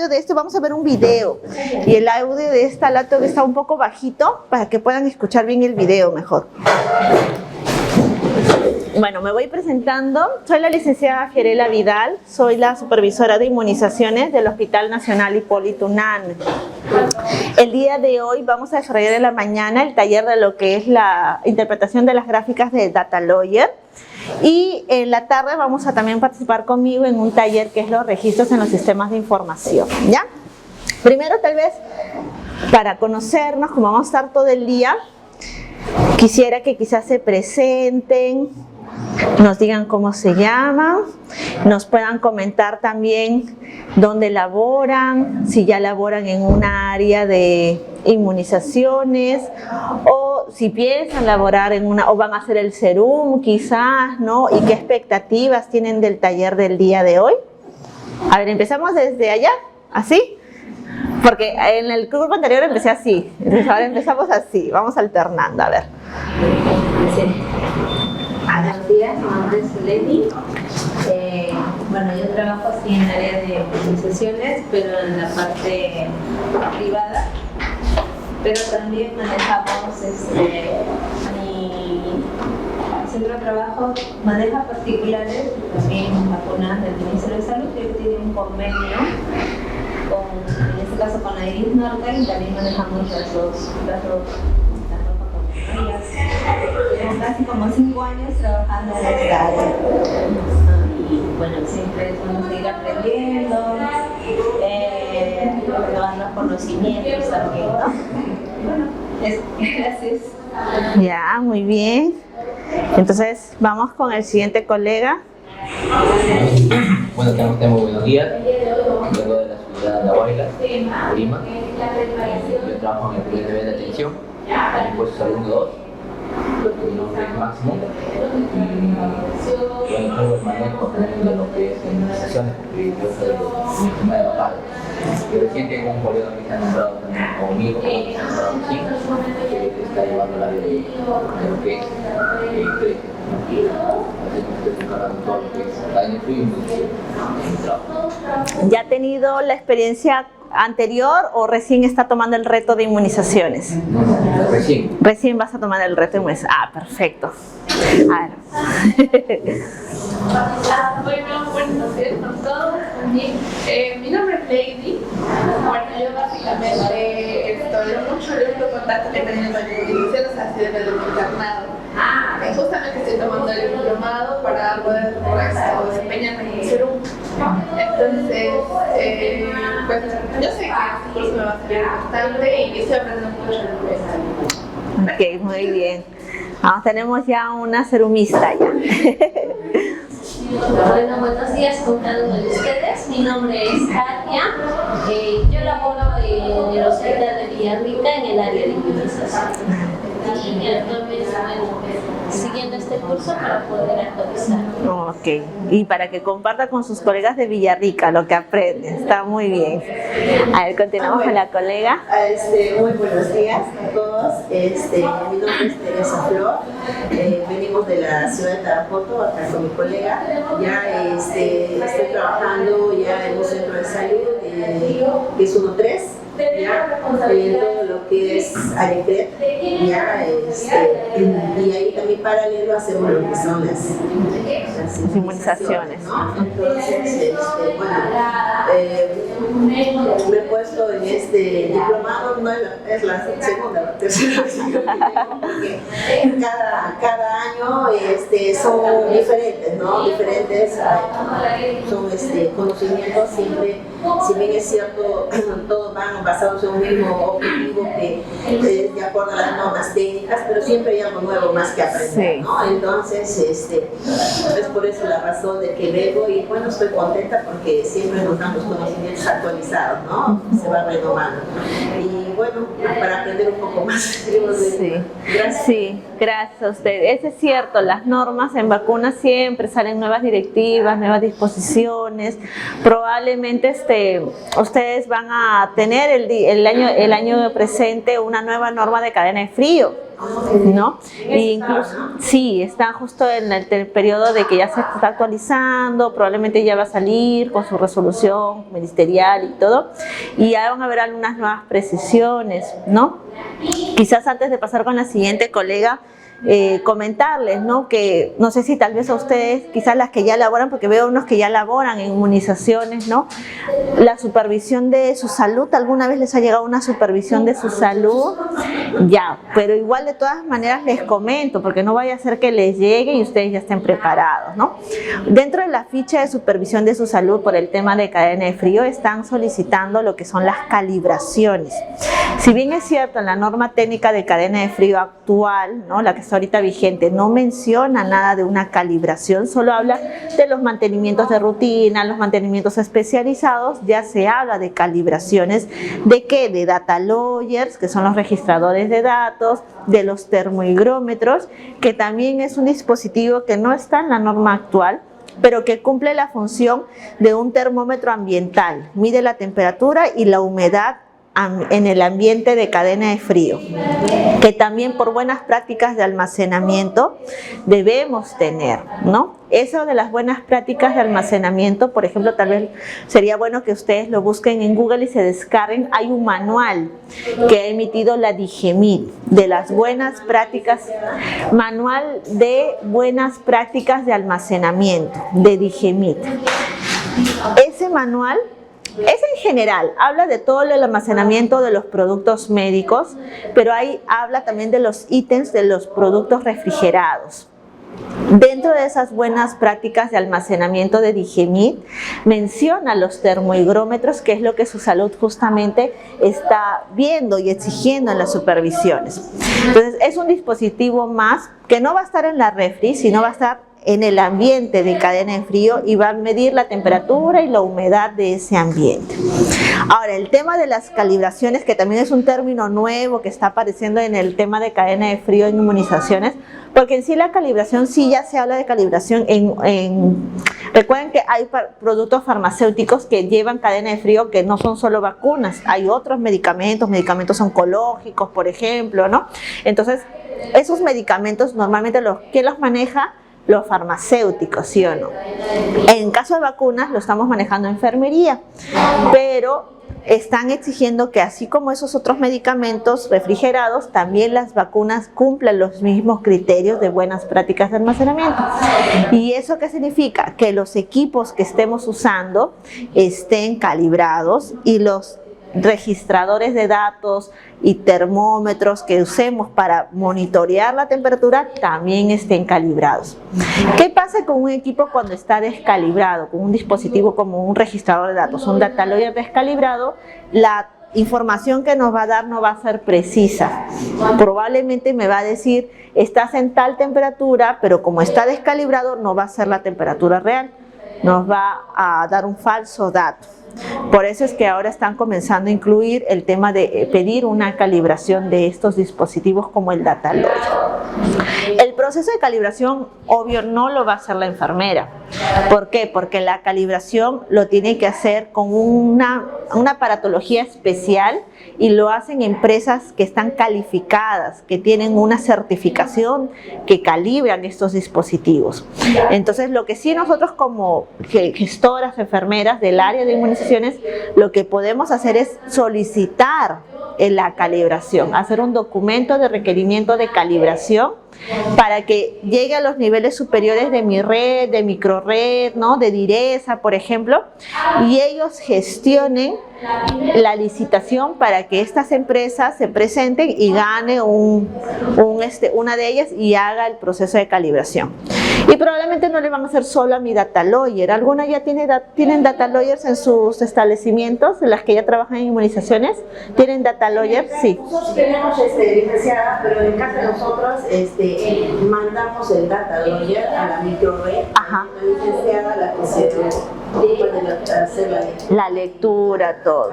audio de esto, vamos a ver un video. Y el audio de esta laptop está un poco bajito para que puedan escuchar bien el video mejor. Bueno, me voy presentando. Soy la licenciada Fiorella Vidal, soy la supervisora de inmunizaciones del Hospital Nacional Hipólito Unanue. El día de hoy vamos a desarrollar en la mañana el taller de lo que es la interpretación de las gráficas de Data Lawyer. Y en la tarde vamos a también participar conmigo en un taller que es los registros en los sistemas de información, ¿ya? Primero, tal vez, para conocernos, como vamos a estar todo el día, quisiera que quizás se presenten, nos digan cómo se llaman, nos puedan comentar también dónde laboran, si ya laboran en una área de inmunizaciones o si piensan laborar en una, o van a hacer el serum quizás, ¿no? Y qué expectativas tienen del taller del día de hoy. A ver, empezamos desde allá, así, porque en el grupo anterior empecé así, entonces ahora empezamos así, vamos alternando, a ver. Buenos días, mi nombre es Leni. Bueno, yo trabajo así en el área de inmunizaciones, pero en la parte privada. Pero también manejamos, mi centro de trabajo maneja particulares, también vacunas del Ministerio de Salud, que tiene un convenio con, en este caso con la Iris Norte, y también manejamos las dos Tenemos casi como 5 años trabajando en esta área. Y bueno, siempre es bueno seguir aprendiendo, tomando conocimientos también, ¿no? Bueno, eso, gracias. Ya, muy bien. Entonces, vamos con el siguiente colega. Bueno, tenemos muy buenos días. Vengo de la ciudad de La Guaira, Lima. Yo trabajo en el primer nivel de atención, en el puesto segundo 2. Mi nombre es Máximo. Yo encargo el manejo de lo que es inmunizaciones, porque yo soy el tema de local. Y recién tengo un colega que se ha nombrado también conmigo, que está llevando el área de lo que es estoy encargando todo lo que es la NFI y mi trabajo. ¿Ya ha tenido la experiencia anterior o recién está tomando el reto de inmunizaciones? No, recién. Recién vas a tomar el reto de inmunizaciones. Ah, perfecto. A ver. Bueno, buenos días a todos. Mi nombre es Lady. Bueno, yo básicamente estoy mucho de contacto que tengo con inmunizaciones, así desde el internado. Justamente estoy tomando el diplomado para poder desempeñarme en el serum. Entonces, pues yo sé que este curso me va a servir bastante y estoy aprendiendo mucho de Ok, muy bien. Vamos, tenemos ya una serumista ya. Bueno, buenos días con cada uno de ustedes. Mi nombre es Katia. Yo laboro en el Hospital de Villarrica en el área de inmunización. Y actualmente, bueno, siguiendo este curso para poder actualizar. Ok, y para que comparta con sus colegas de Villarrica lo que aprende. Está muy bien. A ver, continuamos con la colega. Muy buenos días a todos. Mi nombre es Teresa Flor. Venimos de la ciudad de Tarapoto, acá con mi colega. Ya estoy trabajando ya en un centro de salud que es 1-3. Ya, en todo lo que es Alecret, ya, y ahí también paralelo hacemos lo que son las inmunizaciones, ¿no? Entonces, me he puesto en este diplomado, no es la segunda, la tercera vez que tengo, porque cada año son diferentes, ¿no? Diferentes, son conocimientos siempre, si bien es cierto, todos van basados en un mismo objetivo que es de acuerdo a las normas técnicas, pero siempre hay algo nuevo más que aprender, sí, ¿no? Entonces, es por eso la razón de que vengo y bueno, estoy contenta porque siempre nos dan los conocimientos actualizados, ¿no? Se va renovando. Y bueno, para aprender un poco más. Sí, Gracias. sí, gracias a usted. Eso es cierto, las normas en vacunas siempre salen nuevas directivas, nuevas disposiciones. Probablemente ustedes van a tener el año presente una nueva norma de cadena de frío, ¿no? Y incluso, sí, está justo en el periodo de que ya se está actualizando, probablemente ya va a salir con su resolución ministerial y todo, y ya van a haber algunas nuevas precisiones, ¿no? Quizás antes de pasar con la siguiente colega, comentarles, ¿no? Que no sé si tal vez a ustedes, quizás las que ya laboran, porque veo unos que ya laboran en inmunizaciones, ¿no? La supervisión de su salud, ¿alguna vez les ha llegado una supervisión de su salud? Ya, pero igual de todas maneras les comento, porque no vaya a ser que les llegue y ustedes ya estén preparados, ¿no? Dentro de la ficha de supervisión de su salud por el tema de cadena de frío están solicitando lo que son las calibraciones. Si bien es cierto, en la norma técnica de cadena de frío actual, ¿no? La que está ahorita vigente, no menciona nada de una calibración, solo habla de los mantenimientos de rutina, los mantenimientos especializados. Ya se habla de calibraciones, ¿de qué? De data lawyers, que son los registradores de datos, de los termohigrómetros, que también es un dispositivo que no está en la norma actual, pero que cumple la función de un termómetro ambiental, mide la temperatura y la humedad en el ambiente de cadena de frío, que también por buenas prácticas de almacenamiento debemos tener, ¿no? Eso de las buenas prácticas de almacenamiento, por ejemplo, tal vez sería bueno que ustedes lo busquen en Google y se descarguen. Hay un manual que ha emitido la DIGEMIT de las buenas prácticas, manual de buenas prácticas de almacenamiento de DIGEMIT. Ese manual es en general, habla de todo el almacenamiento de los productos médicos, pero ahí habla también de los ítems de los productos refrigerados. Dentro de esas buenas prácticas de almacenamiento de DIGEMIT, menciona los termohigrómetros, que es lo que su salud justamente está viendo y exigiendo en las supervisiones. Entonces, es un dispositivo más que no va a estar en la refri, sino va a estar en el ambiente de cadena de frío y va a medir la temperatura y la humedad de ese ambiente. Ahora, el tema de las calibraciones, que también es un término nuevo que está apareciendo en el tema de cadena de frío en inmunizaciones, porque en sí la calibración, sí ya se habla de calibración recuerden que hay productos farmacéuticos que llevan cadena de frío que no son solo vacunas, hay otros medicamentos oncológicos, por ejemplo, ¿no? Entonces, esos medicamentos normalmente ¿quién los maneja? Los farmacéuticos, ¿sí o no? En caso de vacunas lo estamos manejando enfermería, pero están exigiendo que así como esos otros medicamentos refrigerados, también las vacunas cumplan los mismos criterios de buenas prácticas de almacenamiento. ¿Y eso qué significa? Que los equipos que estemos usando estén calibrados y los registradores de datos y termómetros que usemos para monitorear la temperatura también estén calibrados. ¿Qué pasa con un equipo cuando está descalibrado? Con un dispositivo como un registrador de datos, un data lawyer descalibrado, la información que nos va a dar no va a ser precisa. Probablemente me va a decir, estás en tal temperatura, pero como está descalibrado no va a ser la temperatura real, nos va a dar un falso dato. Por eso es que ahora están comenzando a incluir el tema de pedir una calibración de estos dispositivos como el data lawyer. El proceso de calibración, obvio, no lo va a hacer la enfermera. ¿Por qué? Porque la calibración lo tiene que hacer con una aparatología especial y lo hacen empresas que están calificadas, que tienen una certificación que calibran estos dispositivos. Entonces, lo que sí nosotros como gestoras, enfermeras del área de inmunizaciones, lo que podemos hacer es solicitar la calibración, hacer un documento de requerimiento de calibración para que llegue a los niveles superiores de mi red, de microred, ¿no? De DIRESA, por ejemplo, y ellos gestionen la licitación para que estas empresas se presenten y gane una de ellas y haga el proceso de calibración. Y probablemente no le van a hacer solo a mi data lawyer. ¿Alguna ya tienen data lawyers en sus establecimientos, en las que ya trabajan en inmunizaciones? ¿Tienen data lawyers? Sí. Nosotros tenemos licenciada, pero en caso de nosotros mandamos el data lawyer a la microred, la licenciada, la que se puede hacer La lectura, todo.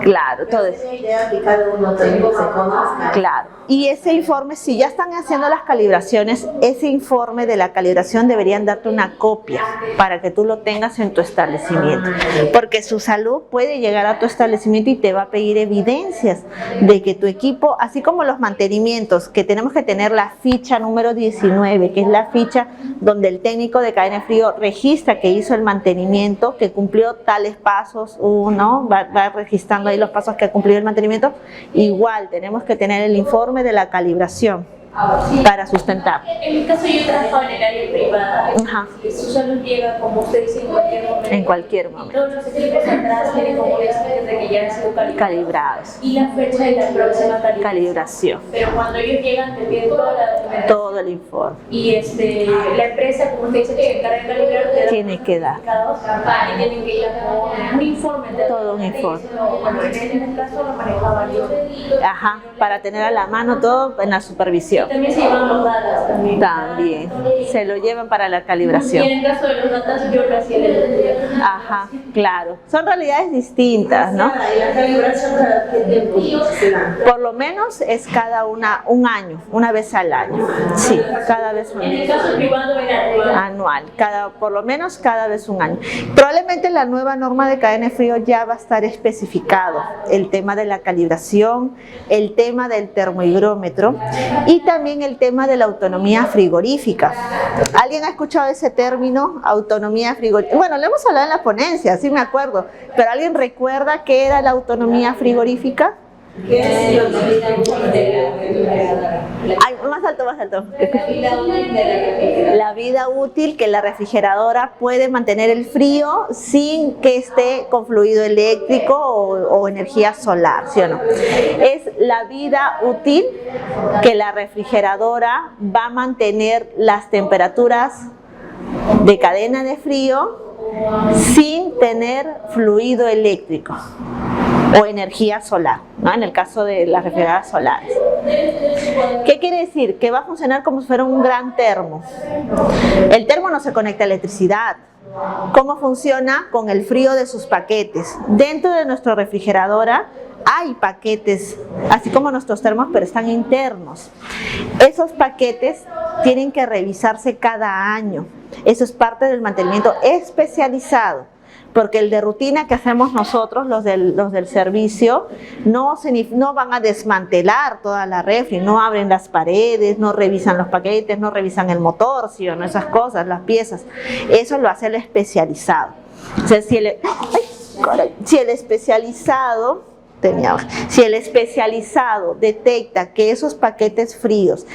Claro, todo eso. Es ideal que cada uno también se conozca. Claro. Y ese informe, si ya están haciendo las calibraciones, ese informe de la calibración deberían darte una copia para que tú lo tengas en tu establecimiento. Porque su salud puede llegar a tu establecimiento y te va a pedir evidencias de que tu equipo, así como los mantenimientos, que tenemos que tener la ficha número 19, que es la ficha donde el técnico de cadena de frío registra que hizo el mantenimiento, que cumplió tales pasos, uno va registrando ahí los pasos que ha cumplido el mantenimiento. Igual tenemos que tener el informe de la calibración para sustentar. En mi caso yo trabajo en el área privada. Ajá. Su salud llega, como usted dice, en cualquier momento. En cualquier Y momento. todos los equipos atrás tienen como la experiencia de que ya han sido Calibrados. y la fecha de la próxima Calibración. Pero cuando ellos llegan te piden toda la documentación. Todo el informe. Y la empresa, como usted dice, que se encarga de calibrar, te da Tiene que dar. certificados y tienen que ir a un informe. Todo un informe. Bueno, en el caso lo manejaba yo. Ajá, para tener a la mano todo en la supervisión. También se llevan los datos también. También. Se lo llevan para la Y calibración. en el caso de los datos yo lo hacía en el Ajá, claro. Son realidades distintas, ¿no? ¿Y la calibración cada qué tiempo se da? Por lo menos es cada un año, una vez al año. Sí, cada vez un En el año. caso privado era Anual, por lo menos cada vez un año. Probablemente la nueva norma de cadena de frío ya va a estar especificado el tema de la calibración, el tema del termohigrómetro y también el tema de la autonomía frigorífica. ¿Alguien ha escuchado ese término, autonomía frigorífica? Bueno, lo hemos hablado en la ponencia, sí me acuerdo, pero ¿alguien recuerda qué era la autonomía frigorífica? Ay, más alto, más alto. La vida útil que la refrigeradora puede mantener el frío sin que esté con fluido eléctrico o energía solar, ¿sí o no? Es la vida útil que la refrigeradora va a mantener las temperaturas de cadena de frío sin tener fluido eléctrico o energía solar, ¿no? En el caso de las refrigeradoras solares. ¿Qué quiere decir? Que va a funcionar como si fuera un gran termo. El termo no se conecta a electricidad. ¿Cómo funciona? Con el frío de sus paquetes. Dentro de nuestra refrigeradora hay paquetes, así como nuestros termos, pero están internos. Esos paquetes tienen que revisarse cada año. Eso es parte del mantenimiento especializado. Porque el de rutina que hacemos nosotros, los del servicio, no van a desmantelar toda la refri, no abren las paredes, no revisan los paquetes, no revisan el motor, ¿sí o no? Esas cosas, las piezas. Eso lo hace el especializado. O sea, si el especializado detecta que esos paquetes fríos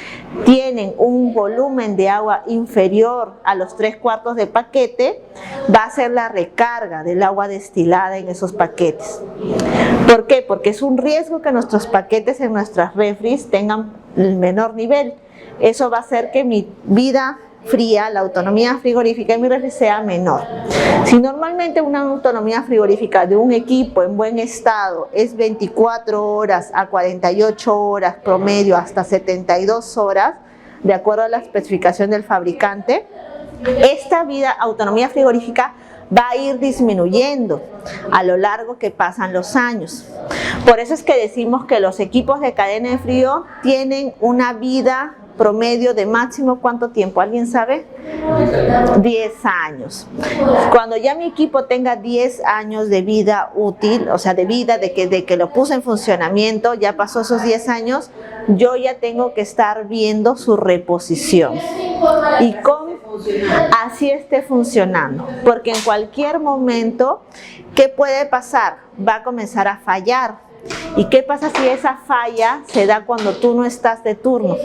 tienen un volumen de agua inferior a los 3/4 de paquete, va a hacer la recarga del agua destilada en esos paquetes. ¿Por qué? Porque es un riesgo que nuestros paquetes en nuestras refris tengan el menor nivel. Eso va a hacer que mi vida fría, la autonomía frigorífica en mi refri sea menor. Si normalmente una autonomía frigorífica de un equipo en buen estado es 24 horas a 48 horas promedio hasta 72 horas, de acuerdo a la especificación del fabricante, esta autonomía frigorífica va a ir disminuyendo a lo largo que pasan los años. Por eso es que decimos que los equipos de cadena de frío tienen una vida promedio de máximo, ¿cuánto tiempo? ¿Alguien sabe? 10 años. Cuando ya mi equipo tenga 10 años de vida útil, o sea, de vida de que lo puse en funcionamiento, ya pasó esos 10 años, yo ya tengo que estar viendo su reposición y así esté funcionando, porque en cualquier momento, ¿qué puede pasar? Va a comenzar a fallar. ¿Y qué pasa si esa falla se da cuando tú no estás de turno?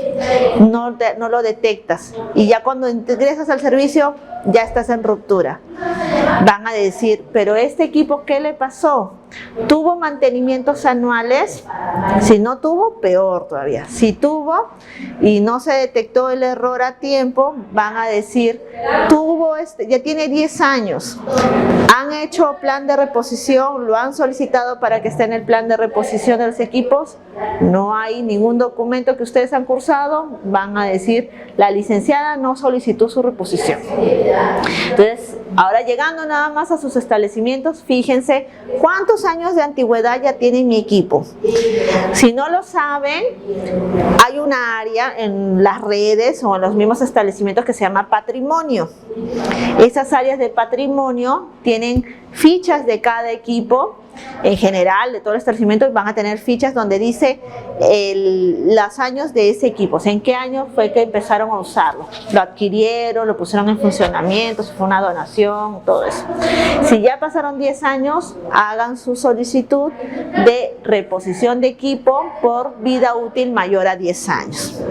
No lo detectas. Y ya cuando ingresas al servicio, ya estás en ruptura. Van a decir, pero este equipo, ¿qué le pasó? ¿Tuvo mantenimientos anuales? Si no tuvo, peor todavía. Si tuvo y no se detectó el error a tiempo, van a decir, ya tiene 10 años. ¿Han hecho plan de reposición? ¿Lo han solicitado para que esté en el plan de reposición de los equipos? No hay ningún documento que ustedes han cursado. Van a decir, la licenciada no solicitó su reposición. Entonces, Ahora, llegando nada más a sus establecimientos, fíjense cuántos años de antigüedad ya tiene mi equipo. Si no lo saben, hay una área en las redes o en los mismos establecimientos que se llama patrimonio. Esas áreas de patrimonio tienen fichas de cada equipo. En general, de todo el establecimiento van a tener fichas donde dice los años de ese equipo, o sea, en qué año fue que empezaron a usarlo, lo adquirieron, lo pusieron en funcionamiento, si fue una donación, todo eso. Si ya pasaron 10 años, hagan su solicitud de reposición de equipo por vida útil mayor a 10 años.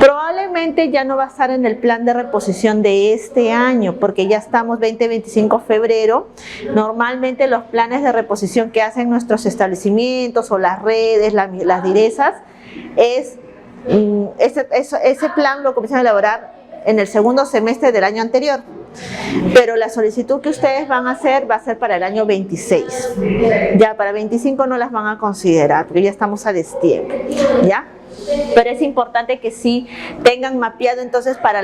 Probablemente ya no va a estar en el plan de reposición de este año, porque ya estamos 20-25 de febrero. Normalmente los planes de reposición que hacen nuestros establecimientos o las redes, las direzas, ese plan lo comienzan a elaborar en el segundo semestre del año anterior. Pero la solicitud que ustedes van a hacer va a ser para el año 26. Ya para 25 no las van a considerar, porque ya estamos a destiempo, ¿ya? Pero es importante que sí tengan mapeado. Entonces, para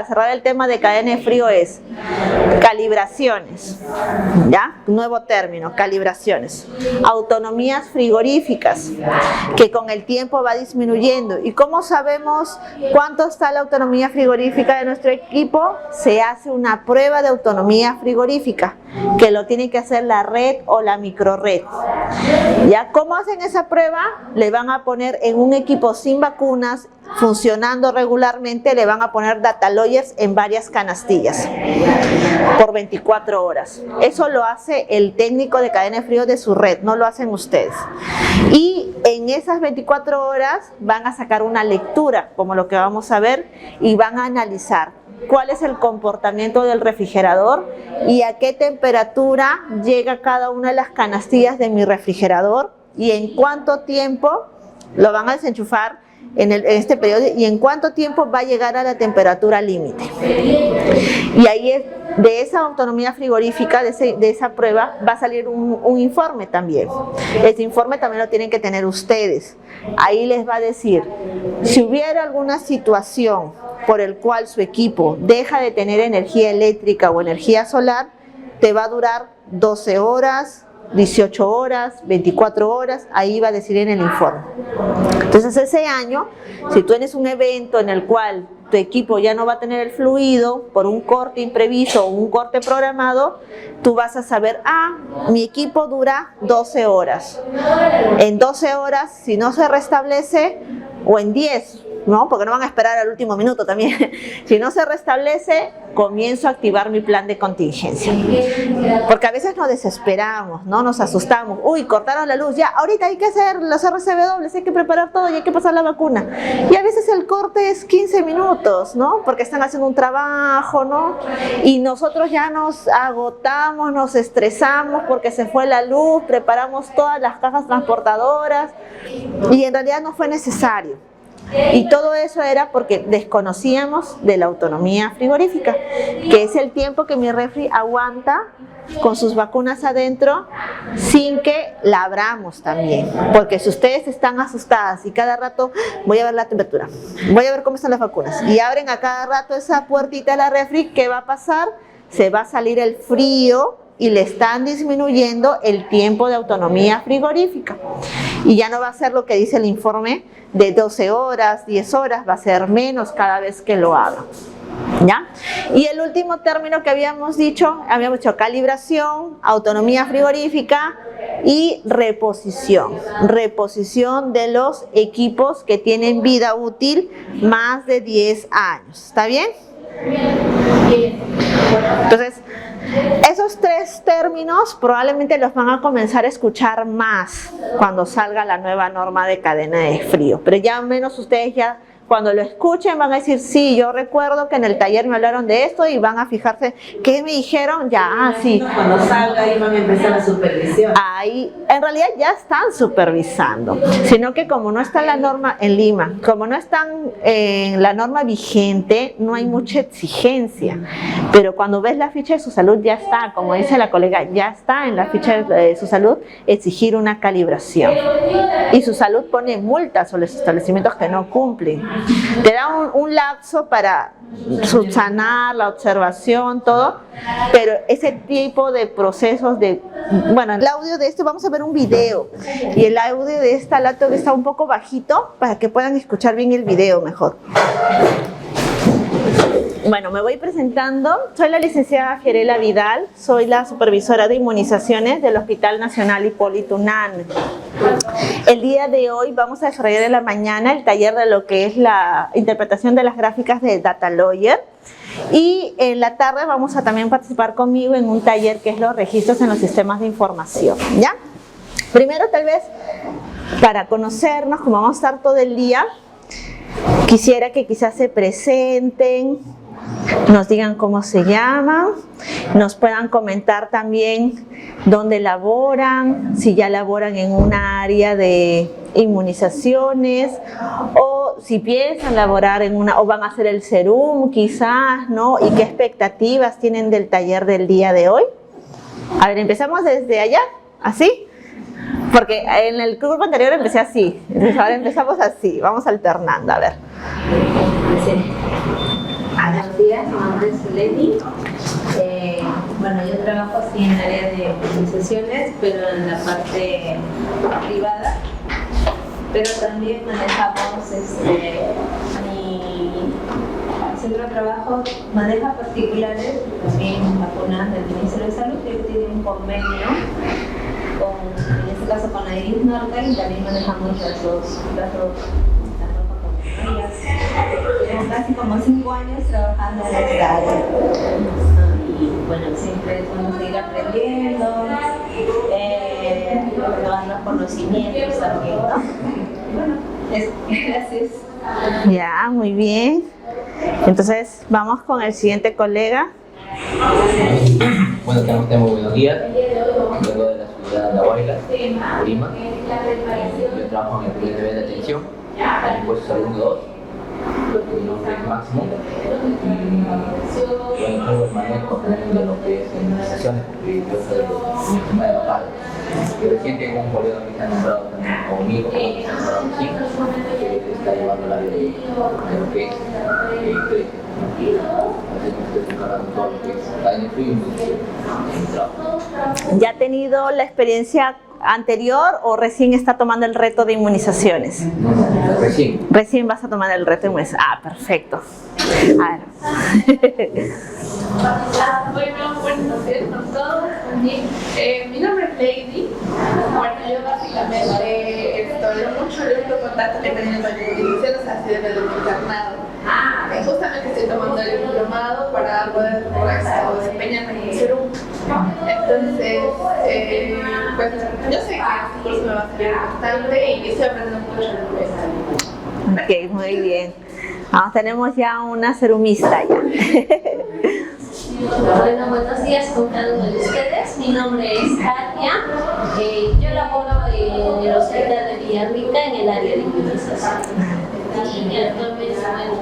cerrar el tema de cadena de frío, es calibraciones, ¿ya? Nuevo término, calibraciones. Autonomías frigoríficas, que con el tiempo va disminuyendo. ¿Y cómo sabemos cuánto está la autonomía frigorífica de nuestro equipo? Se hace una prueba de autonomía frigorífica, que lo tiene que hacer la red o la microred. ¿Ya? ¿Cómo hacen esa prueba? Le van a poner en un equipo sin vacunas, funcionando regularmente, le van a poner data lawyers en varias canastillas por 24 horas. Eso lo hace el técnico de cadena de frío de su red, no lo hacen ustedes. Y en esas 24 horas van a sacar una lectura, como lo que vamos a ver, y van a analizar cuál es el comportamiento del refrigerador y a qué temperatura llega cada una de las canastillas de mi refrigerador y en cuánto tiempo lo van a desenchufar en este periodo y en cuánto tiempo va a llegar a la temperatura límite. Y ahí de esa autonomía frigorífica, de esa prueba, va a salir un informe también. Este informe también lo tienen que tener ustedes. Ahí les va a decir, si hubiera alguna situación por el cual su equipo deja de tener energía eléctrica o energía solar, te va a durar 12 horas, 18 horas, 24 horas, ahí va a decir en el informe. Entonces ese año, si tú tienes un evento en el cual tu equipo ya no va a tener el fluido por un corte imprevisto o un corte programado, tú vas a saber, mi equipo dura 12 horas. En 12 horas, si no se restablece, o en 10, ¿no? Porque no van a esperar al último minuto también. Si no se restablece, comienzo a activar mi plan de contingencia. Porque a veces nos desesperamos, ¿no? Nos asustamos. Uy, cortaron la luz, ya, ahorita hay que hacer los RCW, hay que preparar todo y hay que pasar la vacuna. Y a veces el corte es 15 minutos, ¿no? Porque están haciendo un trabajo, ¿no? Y nosotros ya nos agotamos, nos estresamos porque se fue la luz, preparamos todas las cajas transportadoras y en realidad no fue necesario. Y todo eso era porque desconocíamos de la autonomía frigorífica, que es el tiempo que mi refri aguanta con sus vacunas adentro sin que la abramos también. Porque si ustedes están asustadas y cada rato voy a ver la temperatura, voy a ver cómo están las vacunas y abren a cada rato esa puertita de la refri, ¿qué va a pasar? Se va a salir el frío y le están disminuyendo el tiempo de autonomía frigorífica. Y ya no va a ser lo que dice el informe de 12 horas, 10 horas, va a ser menos cada vez que lo haga. ¿Ya? Y el último término que habíamos dicho calibración, autonomía frigorífica y reposición. Reposición de los equipos que tienen vida útil más de 10 años. ¿Está bien? Entonces, esos tres términos probablemente los van a comenzar a escuchar más cuando salga la nueva norma de cadena de frío. Pero ya menos ustedes ya cuando lo escuchen van a decir, sí, yo recuerdo que en el taller me hablaron de esto y van a fijarse, ¿qué me dijeron? Ya, sí. Cuando salga ahí van a empezar la supervisión. Ahí, en realidad ya están supervisando, sino que como no está la norma en Lima, como no están en la norma vigente, no hay mucha exigencia. Pero cuando ves la ficha de su salud ya está, como dice la colega, ya está en la ficha de su salud exigir una calibración. Y su salud pone multas a los establecimientos que no cumplen. te da un lapso para subsanar la observación, todo, pero ese tipo de procesos bueno, el audio de esto, vamos a ver un video, y el audio de esta laptop está un poco bajito para que puedan escuchar bien el video mejor. Bueno, me voy presentando. Soy la licenciada Fiorella Vidal, soy la supervisora de inmunizaciones del Hospital Nacional Hipólito Unanue. El día de hoy vamos a desarrollar en la mañana el taller de lo que es la interpretación de las gráficas de Data Lawyer, y en la tarde vamos a también participar conmigo en un taller que es los registros en los sistemas de información, ¿ya? Primero, tal vez, para conocernos, como vamos a estar todo el día, quisiera que quizás se presenten, nos digan cómo se llaman, nos puedan comentar también dónde laboran, si ya laboran en un área de inmunizaciones, o si piensan laborar en una, o van a hacer el serum quizás, ¿no? Y qué expectativas tienen del taller del día de hoy. A ver, empezamos desde allá, así, porque en el grupo anterior empecé así, entonces ahora empezamos así, vamos alternando, a ver. Buenos días, mi nombre es Leni. Bueno, yo trabajo así en el área de inmunizaciones, pero en la parte privada. Pero también manejamos, mi centro de trabajo maneja particulares, también vacunas del Ministerio de Salud, que tiene un convenio en este caso con la Iris Norte, y también manejamos las dos compañías. Llevo casi como 5 años trabajando en esta área. Y bueno, siempre es bueno seguir aprendiendo, renovando los conocimientos también, ¿no? Bueno, eso, gracias. Ya, muy bien. Entonces, vamos con el siguiente colega. Bueno, tenemos buenos días. Vengo de la ciudad de Andahuaylas, Lima. Yo trabajo en el primer nivel de atención, en el puesto segundo 2. Mi nombre es Máximo. Y bueno, tengo el manejo también de lo que es inmunizaciones, porque yo soy el sistema de papá. Y recién tengo un colega que se ha nombrado también conmigo, que está llevando el área de lo que es crédito. Así que estoy encargando todo lo que es ANF y mi trabajo. ¿Ya ha tenido la experiencia anterior o recién está tomando el reto de inmunizaciones? Recién. Recién vas a tomar el reto de inmunizaciones. Ah, perfecto. A ver. Bueno, buenos días a todos. Mi nombre es Lady. Bueno, yo básicamente mucho el contacto que he tenido con inmunizaciones ha sido desde mi internado. Justamente estoy tomando el diplomado para poder desempeñarme en el serum. Entonces, pues yo sé que este curso me va a servir bastante y estoy aprendiendo mucho de esto. Ok, muy bien. Vamos, tenemos ya una serumista ya. Bueno, buenos días con cada uno de ustedes. Mi nombre es Katia. Yo laboro en el Hospital de Villarrica en el área de inmunización. Y actualmente, bueno,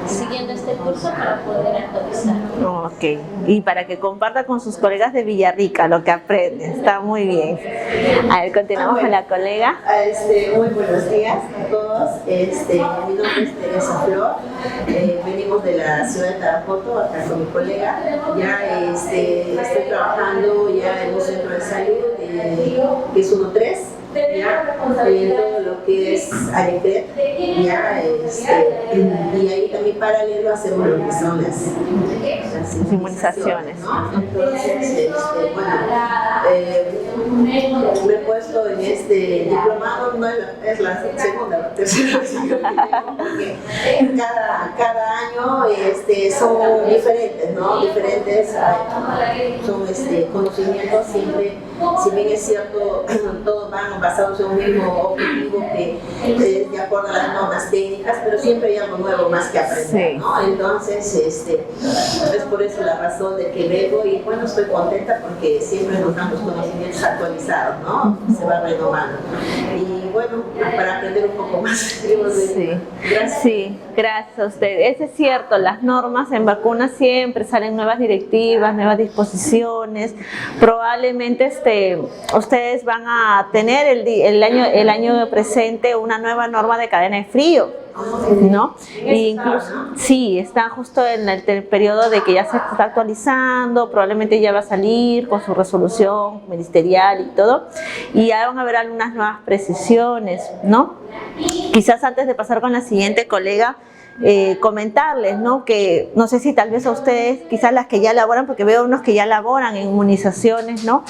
siguiendo este curso para poder actualizar. Ok, y para que comparta con sus colegas de Villarrica lo que aprende. Está muy bien. A ver, continuamos con la colega. Muy buenos días a todos. Mi nombre es Teresa Flor. Venimos de la ciudad de Tarapoto, acá con mi colega. Ya estoy trabajando ya en un centro de salud que es 1-3. Ya, en todo lo que es ARECRET, ya, y ahí también paralelo hacemos lo que son las inmunizaciones, ¿no? Entonces, me he puesto en este diplomado, no es la segunda, la tercera vez que tengo, porque cada año son diferentes, ¿no? Diferentes, son conocimientos siempre, si bien es cierto, todos van basados en un mismo objetivo que es de acuerdo a las normas técnicas, pero siempre hay algo nuevo más que aprender, ¿no? Entonces, es por eso la razón de que vengo y bueno, estoy contenta porque siempre nos dan los conocimientos actualizados, ¿no? Se va renovando. Y bueno, para aprender un poco más. Sí. Gracias. Sí, gracias a usted. Eso es cierto, las normas en vacunas siempre salen nuevas directivas, nuevas disposiciones. Probablemente ustedes van a tener el año presente una nueva norma de cadena de frío, ¿no? Y incluso, sí, está justo en el periodo de que ya se está actualizando, probablemente ya va a salir con su resolución ministerial y todo, y ya van a haber algunas nuevas precisiones, ¿no? Quizás antes de pasar con la siguiente colega, comentarles, ¿no? Que no sé si tal vez a ustedes, quizás las que ya laboran, porque veo unos que ya laboran en inmunizaciones, ¿no?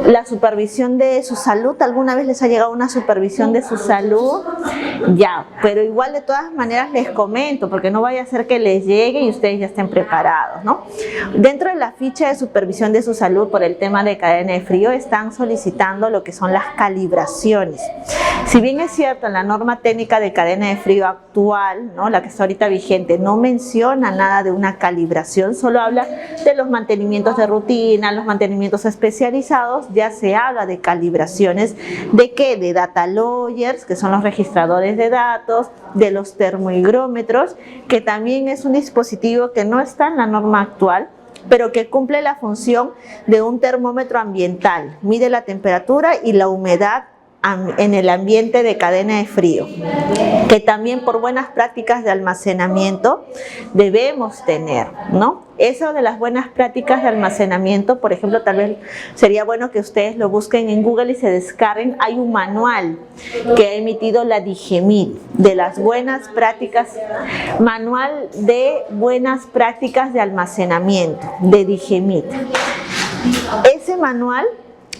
La supervisión de su salud, ¿alguna vez les ha llegado una supervisión de su salud? Ya, pero igual de todas maneras les comento, porque no vaya a ser que les llegue y ustedes ya estén preparados, ¿no? Dentro de la ficha de supervisión de su salud por el tema de cadena de frío están solicitando lo que son las calibraciones. Si bien es cierto, en la norma técnica de cadena de frío actual, ¿no? La que está ahorita vigente, no menciona nada de una calibración, solo habla de los mantenimientos de rutina, los mantenimientos especializados. Ya se habla de calibraciones, ¿de qué? De data lawyers, que son los registradores de datos, de los termohigrómetros, que también es un dispositivo que no está en la norma actual, pero que cumple la función de un termómetro ambiental, mide la temperatura y la humedad en el ambiente de cadena de frío, que también por buenas prácticas de almacenamiento debemos tener, ¿no? Eso de las buenas prácticas de almacenamiento, por ejemplo, tal vez sería bueno que ustedes lo busquen en Google y se descarguen. Hay un manual que ha emitido la DIGEMIT de las buenas prácticas, manual de buenas prácticas de almacenamiento de DIGEMIT. Ese manual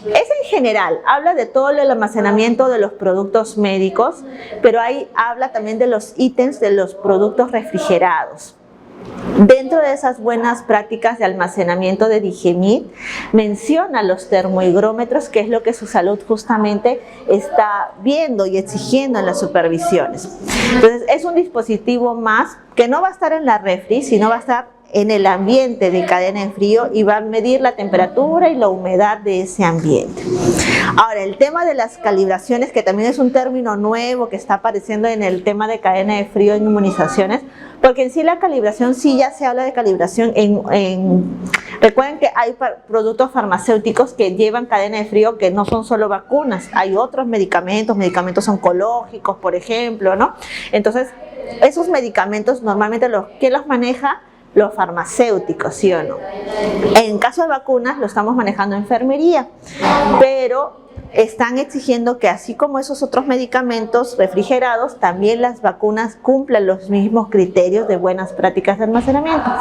es en general, habla de todo el almacenamiento de los productos médicos, pero ahí habla también de los ítems de los productos refrigerados. Dentro de esas buenas prácticas de almacenamiento de DIGEMIT menciona los termohigrómetros, que es lo que su salud justamente está viendo y exigiendo en las supervisiones. Entonces es un dispositivo más que no va a estar en la refri, sino va a estar en el ambiente de cadena de frío y va a medir la temperatura y la humedad de ese ambiente. Ahora, el tema de las calibraciones, que también es un término nuevo que está apareciendo en el tema de cadena de frío en inmunizaciones, porque en sí la calibración, sí ya se habla de calibración recuerden que hay productos farmacéuticos que llevan cadena de frío que no son solo vacunas, hay otros medicamentos oncológicos, por ejemplo, ¿no? Entonces, esos medicamentos normalmente ¿quién los maneja? Los farmacéuticos, ¿sí o no? En caso de vacunas lo estamos manejando enfermería, pero están exigiendo que así como esos otros medicamentos refrigerados, también las vacunas cumplan los mismos criterios de buenas prácticas de almacenamiento.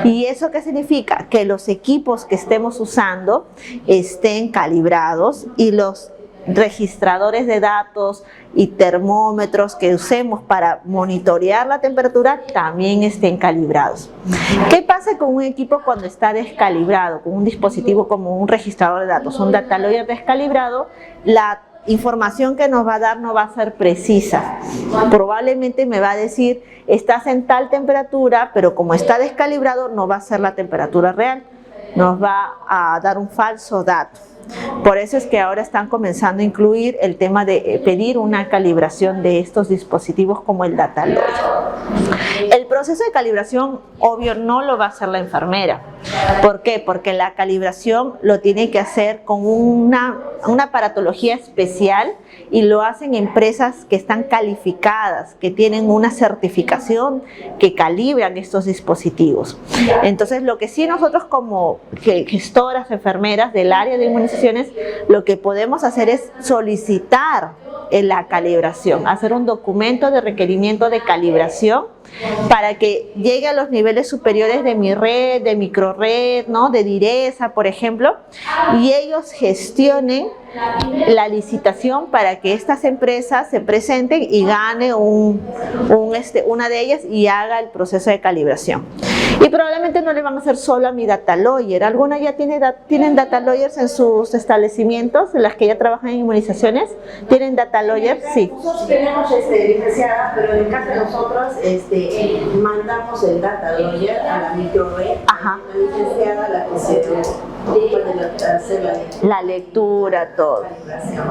¿Y eso qué significa? Que los equipos que estemos usando estén calibrados y los registradores de datos y termómetros que usemos para monitorear la temperatura también estén calibrados. ¿Qué pasa con un equipo cuando está descalibrado? Con un dispositivo como un registrador de datos, un data lawyer descalibrado, la información que nos va a dar no va a ser precisa. Probablemente me va a decir, estás en tal temperatura, pero como está descalibrado no va a ser la temperatura real, nos va a dar un falso dato. Por eso es que ahora están comenzando a incluir el tema de pedir una calibración de estos dispositivos como el data lawyer. El proceso de calibración, obvio, no lo va a hacer la enfermera. ¿Por qué? Porque la calibración lo tiene que hacer con una aparatología especial y lo hacen empresas que están calificadas, que tienen una certificación que calibran estos dispositivos. Entonces, lo que sí nosotros como gestoras, enfermeras del área de inmunizaciones, lo que podemos hacer es solicitar la calibración, hacer un documento de requerimiento de calibración para que llegue a los niveles superiores de mi red, de microred, ¿no? De DIRESA, por ejemplo, y ellos gestionen la licitación para que estas empresas se presenten y gane una de ellas y haga el proceso de calibración. Y probablemente no le van a hacer solo a mi data lawyer. Algunas ya tienen data lawyers en sus establecimientos, en las que ya trabajan en inmunizaciones. ¿Tienen data lawyers? Sí. Nosotros tenemos licenciada, pero en el caso de nosotros mandamos el data lawyer a la microred. Ajá. La licenciada, la que se puede hacer La lectura, todo.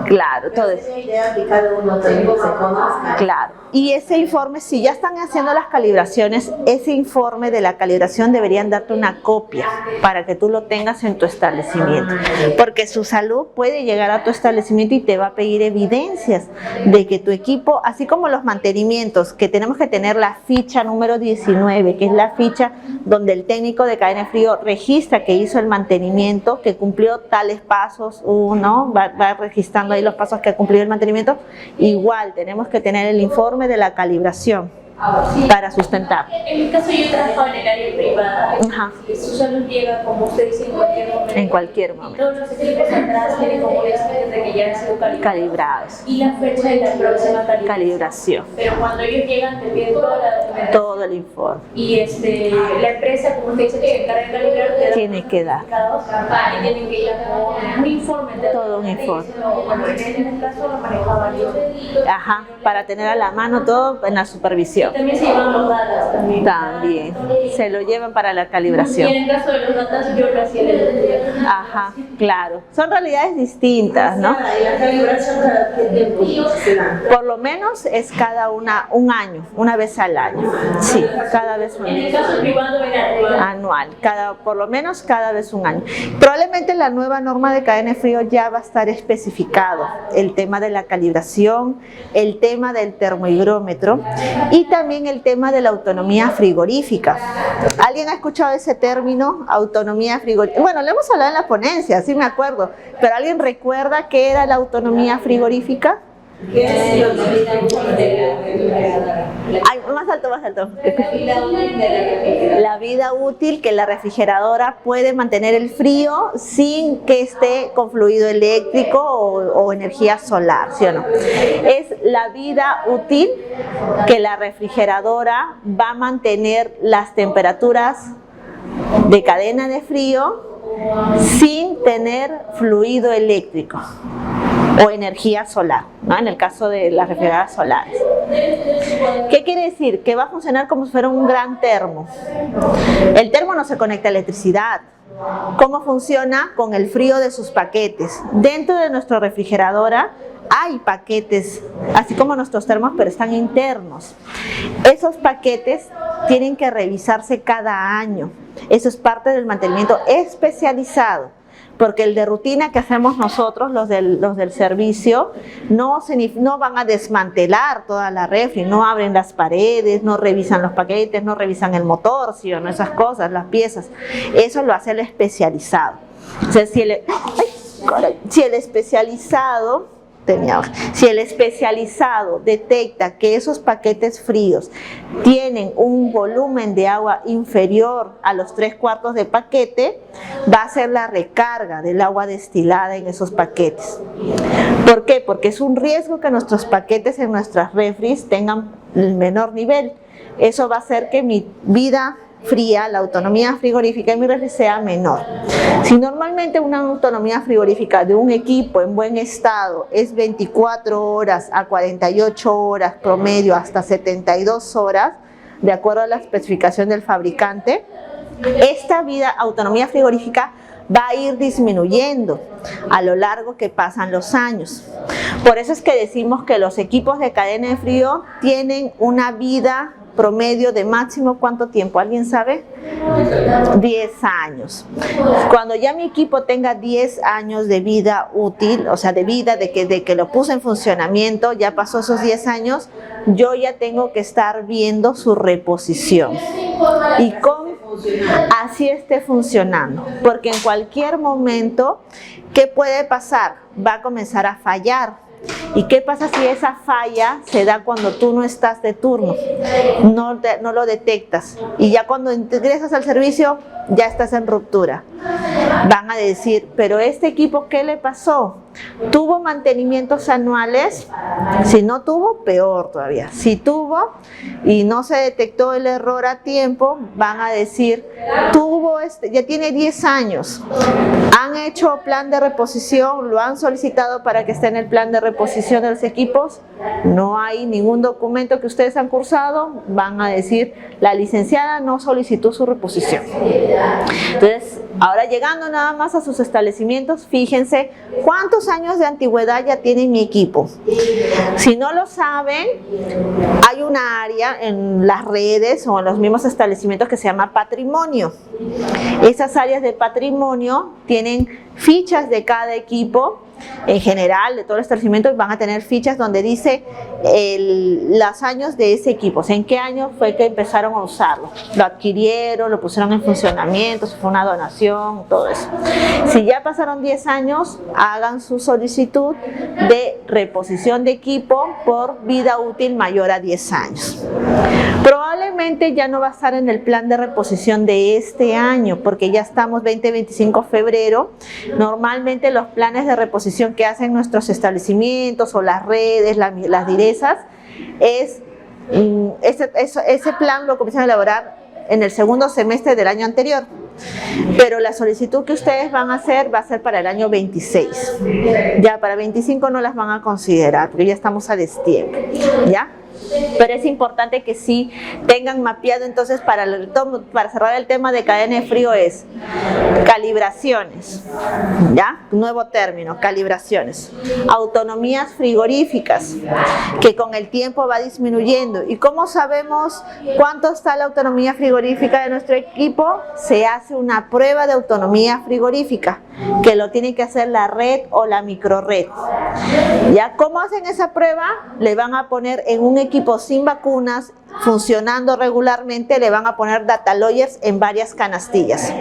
Claro, todo eso. Es la idea que cada uno también se conozca. Claro. Y ese informe, si ya están haciendo las calibraciones, ese informe de la calibración deberían darte una copia para que tú lo tengas en tu establecimiento. Porque su salud puede llegar a tu establecimiento y te va a pedir evidencias de que tu equipo, así como los mantenimientos, que tenemos que tener la ficha número 19, que es la ficha donde el técnico de cadena de frío registra que hizo el mantenimiento, que cumplió tales pasos, uno va registrando ahí los pasos que ha cumplido el mantenimiento. Igual tenemos que tener el informe de la calibración para sustentar. En mi caso yo trabajo en el área privada. Ajá. Su salud llega, como usted dice, en cualquier momento. En cualquier momento. Todos los equipos atrás tienen como decir de que ya han sido Calibrados. y la fecha de la próxima Calibración. Pero cuando ellos llegan te piden toda la documentación. Todo el informe. Y la empresa, como usted dice, que se encarga de calibrar, te da Tiene que dar. y tienen que ir con un informe. Todo un informe. Bueno, en este caso lo manejaba yo. Ajá, para tener a la mano todo en la supervisión. También se llevan los datos también. También. Se lo llevan para la Y calibración. en el caso de los datos, yo lo hacía el Ajá, claro. Son realidades distintas, ¿no? Y la calibración cada qué tiempo se da. Por lo menos es cada un año, una vez al año. Sí, cada vez un En el año. caso privado era Anual, por lo menos cada vez un año. Probablemente la nueva norma de cadena de frío ya va a estar especificado el tema de la calibración, el tema del termohigrómetro y también el tema de la autonomía frigorífica. ¿Alguien ha escuchado ese término, autonomía frigorífica? Bueno, lo hemos hablado en la ponencia, sí me acuerdo, pero ¿alguien recuerda qué era la autonomía frigorífica? Ay, más alto, más alto. La vida útil que la refrigeradora puede mantener el frío sin que esté con fluido eléctrico o energía solar, ¿sí o no? Es la vida útil que la refrigeradora va a mantener las temperaturas de cadena de frío sin tener fluido eléctrico o energía solar, ¿no? En el caso de las refrigeradoras solares. ¿Qué quiere decir? Que va a funcionar como si fuera un gran termo. El termo no se conecta a electricidad. ¿Cómo funciona? Con el frío de sus paquetes. Dentro de nuestra refrigeradora hay paquetes, así como nuestros termos, pero están internos. Esos paquetes tienen que revisarse cada año. Eso es parte del mantenimiento especializado. Porque el de rutina que hacemos nosotros, los del servicio, no van a desmantelar toda la refri, no abren las paredes, no revisan los paquetes, no revisan el motor, ¿sí o no? Esas cosas, las piezas. Eso lo hace el especializado. O sea, si el especializado detecta que esos paquetes fríos tienen un volumen de agua inferior a los 3/4 de paquete, va a hacer la recarga del agua destilada en esos paquetes. ¿Por qué? Porque es un riesgo que nuestros paquetes en nuestras refris tengan el menor nivel. Eso va a hacer que mi vida fría, la autonomía frigorífica en mi refri sea menor. Si normalmente una autonomía frigorífica de un equipo en buen estado es 24 horas a 48 horas promedio hasta 72 horas, de acuerdo a la especificación del fabricante, esta autonomía frigorífica va a ir disminuyendo a lo largo que pasan los años. Por eso es que decimos que los equipos de cadena de frío tienen una vida promedio de máximo, ¿cuánto tiempo? ¿Alguien sabe? 10 años. Cuando ya mi equipo tenga 10 años de vida útil, o sea, de vida de que lo puse en funcionamiento, ya pasó esos 10 años, yo ya tengo que estar viendo su reposición. Y así esté funcionando. Porque en cualquier momento, ¿qué puede pasar? Va a comenzar a fallar. ¿Y qué pasa si esa falla se da cuando tú no estás de turno? No lo detectas. Y ya cuando ingresas al servicio, ya estás en ruptura. Van a decir, pero este equipo, ¿qué le pasó? ¿Tuvo mantenimientos anuales? Si no tuvo, peor todavía. Si tuvo y no se detectó el error a tiempo, van a decir, ya tiene 10 años. Han hecho plan de reposición, lo han solicitado para que esté en el plan de reposición de los equipos, no hay ningún documento que ustedes han cursado, van a decir, la licenciada no solicitó su reposición. Entonces, ahora llegando nada más a sus establecimientos, fíjense cuántos años de antigüedad ya tiene mi equipo. Si no lo saben, hay una área en las redes o en los mismos establecimientos que se llama patrimonio. Esas áreas de patrimonio tienen fichas de cada equipo. En general, de todo el establecimiento van a tener fichas donde dice los años de ese equipo, o sea, en qué año fue que empezaron a usarlo, lo adquirieron, lo pusieron en funcionamiento, si fue una donación, todo eso. Si ya pasaron 10 años, hagan su solicitud de reposición de equipo por vida útil mayor a 10 años. Probablemente ya no va a estar en el plan de reposición de este año, porque ya estamos 20-25 de febrero. Normalmente los planes de reposición que hacen nuestros establecimientos o las redes, las direzas, ese plan lo comienzan a elaborar en el segundo semestre del año anterior. Pero la solicitud que ustedes van a hacer va a ser para el año 26. Ya para 25 no las van a considerar, porque ya estamos a destiempo, ¿ya? Pero es importante que sí tengan mapeado. Entonces, para cerrar el tema de cadena de frío, es calibraciones, ¿ya? Nuevo término, calibraciones. Autonomías frigoríficas, que con el tiempo va disminuyendo. ¿Y cómo sabemos cuánto está la autonomía frigorífica de nuestro equipo? Se hace una prueba de autonomía frigorífica, que lo tiene que hacer la red o la microred. ¿Ya? ¿Cómo hacen esa prueba? Le van a poner en un equipo sin vacunas, funcionando regularmente, le van a poner data lawyers en varias canastillas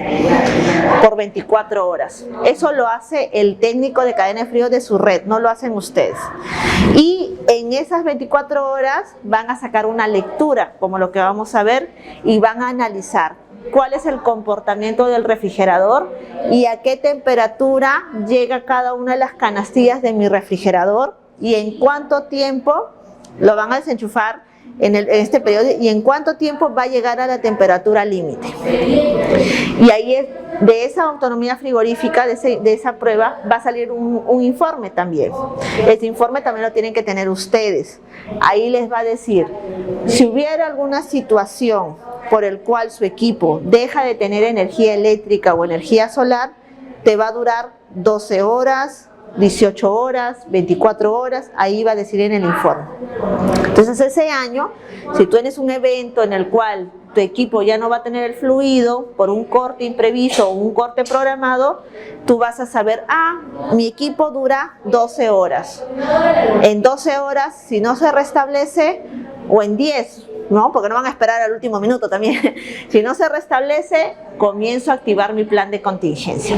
por 24 horas. Eso lo hace el técnico de cadena de frío de su red, no lo hacen ustedes. Y en esas 24 horas van a sacar una lectura, como lo que vamos a ver, y van a analizar cuál es el comportamiento del refrigerador y a qué temperatura llega cada una de las canastillas de mi refrigerador y en cuánto tiempo lo van a desenchufar en este periodo y en cuánto tiempo va a llegar a la temperatura límite. Y ahí de esa autonomía frigorífica, de esa prueba, va a salir un informe también. Ese informe también lo tienen que tener ustedes. Ahí les va a decir, si hubiera alguna situación por el cual su equipo deja de tener energía eléctrica o energía solar, te va a durar 12 horas, 18 horas, 24 horas, ahí va a decir en el informe. Entonces ese año, si tú tienes un evento en el cual tu equipo ya no va a tener el fluido por un corte imprevisto o un corte programado, tú vas a saber, mi equipo dura 12 horas. En 12 horas, si no se restablece, o en 10, ¿no? Porque no van a esperar al último minuto también. Si no se restablece, comienzo a activar mi plan de contingencia.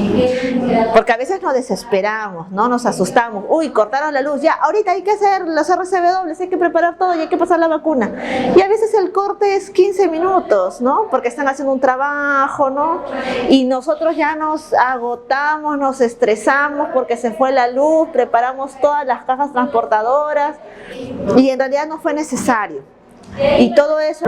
Porque a veces nos desesperamos, ¿no? Nos asustamos. Uy, cortaron la luz, ya, ahorita hay que hacer los RCW, hay que preparar todo y hay que pasar la vacuna. Y a veces el corte es 15 minutos, ¿no? Porque están haciendo un trabajo, ¿no? Y nosotros ya nos agotamos, nos estresamos porque se fue la luz, preparamos todas las cajas transportadoras y en realidad no fue necesario. Y todo eso.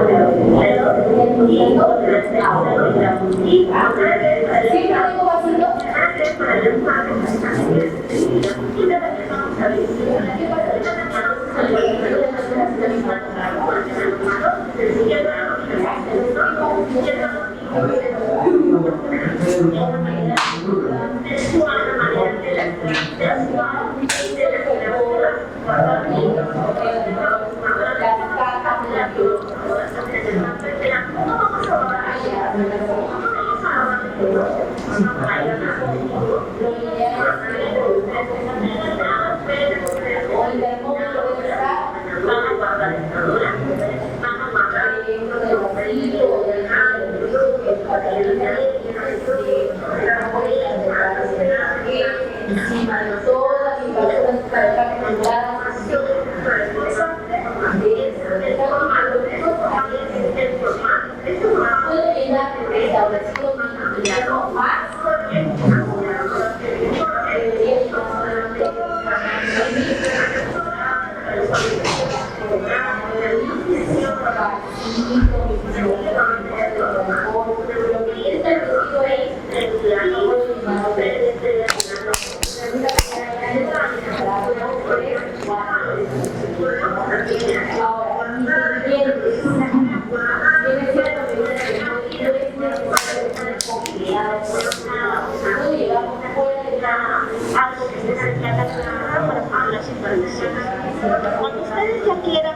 Cuando ustedes ya quieran,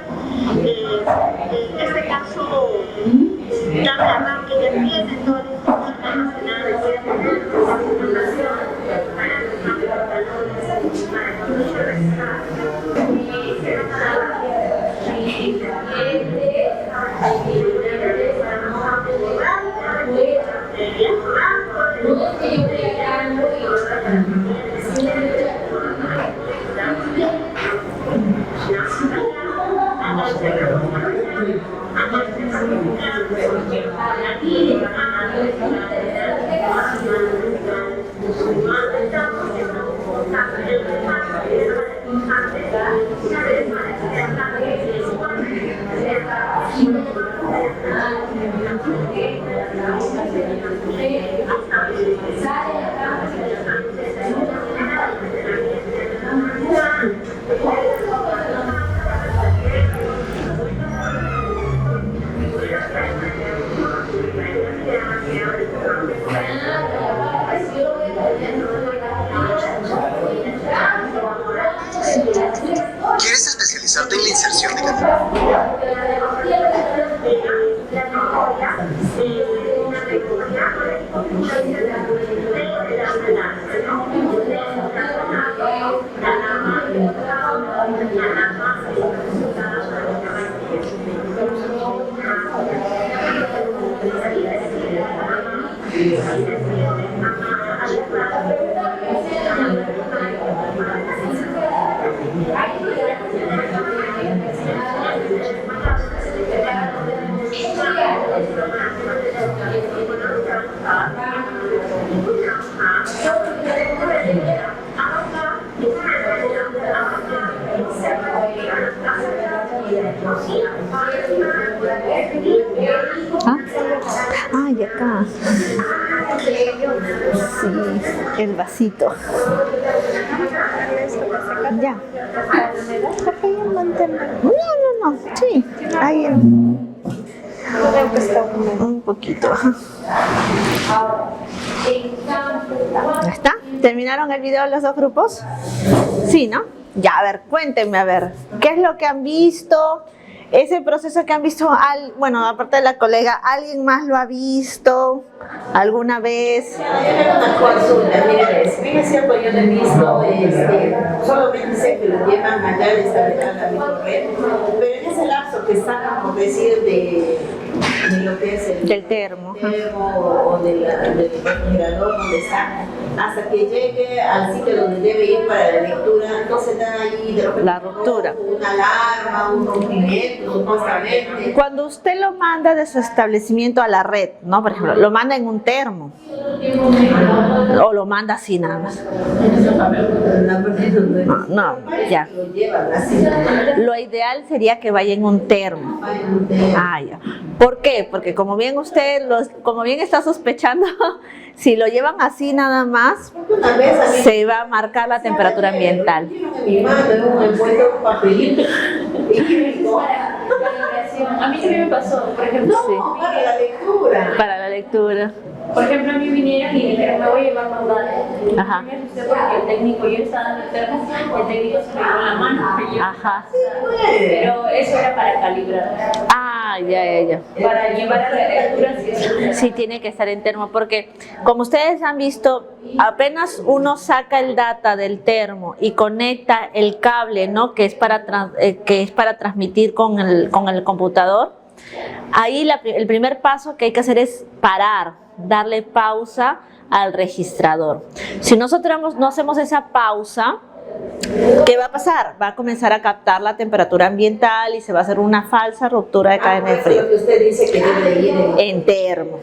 en este caso, dar la marca y ya tienen todo el instituto nacional, voy a poner la fundación ¿Quieres especializarte en la inserción de categoría? Ay, acá. Sí, el vasito. Ya. No, sí. Ahí un poquito. ¿Ya está? ¿Terminaron el video los dos grupos? Sí, ¿no? Ya, a ver, cuéntenme, a ver, ¿qué es lo que han visto? Ese proceso que han visto, bueno, aparte de la colega, ¿alguien más lo ha visto alguna vez? Una consulta, miren, si bien es cierto, yo lo he visto, solamente sé que lo llevan allá de establecer la microred, pero en ese lapso que están, por decir, de lo que es el del termo o del refrigerador donde está, hasta que llegue al sitio donde debe ir para la lectura, no se da ahí de repente la ruptura, una alarma, un rompimiento, supuestamente. Cuando usted lo manda de su establecimiento a la red, ¿no? Por ejemplo, lo manda en un termo o lo manda así nada más. No, ya. Lo ideal sería que vaya en un termo. Ah, ya. ¿Por qué? Porque como bien usted, como bien está sospechando, si lo llevan así nada más, se va a marcar la temperatura ambiental. A mí también me pasó, por ejemplo, Sí. Para la lectura. Para la lectura. Por ejemplo, a mí vinieron y dijeron, me voy a llevar más datos. Ajá. Me asusté porque el técnico, yo estaba dando el termo, el técnico se me llevó la mano. Ajá. Pero eso era para calibrar. Ah, ya. Para llevar a la lectura, Sí, tiene que estar en termo, porque como ustedes han visto, apenas uno saca el data del termo y conecta el cable, ¿no? que es para transmitir con el computador, ahí el primer paso que hay que hacer es parar, darle pausa al registrador. Si nosotros no hacemos esa pausa, ¿qué va a pasar? Va a comenzar a captar la temperatura ambiental y se va a hacer una falsa ruptura de cadena de frío. Usted dice que debe de ir en termo.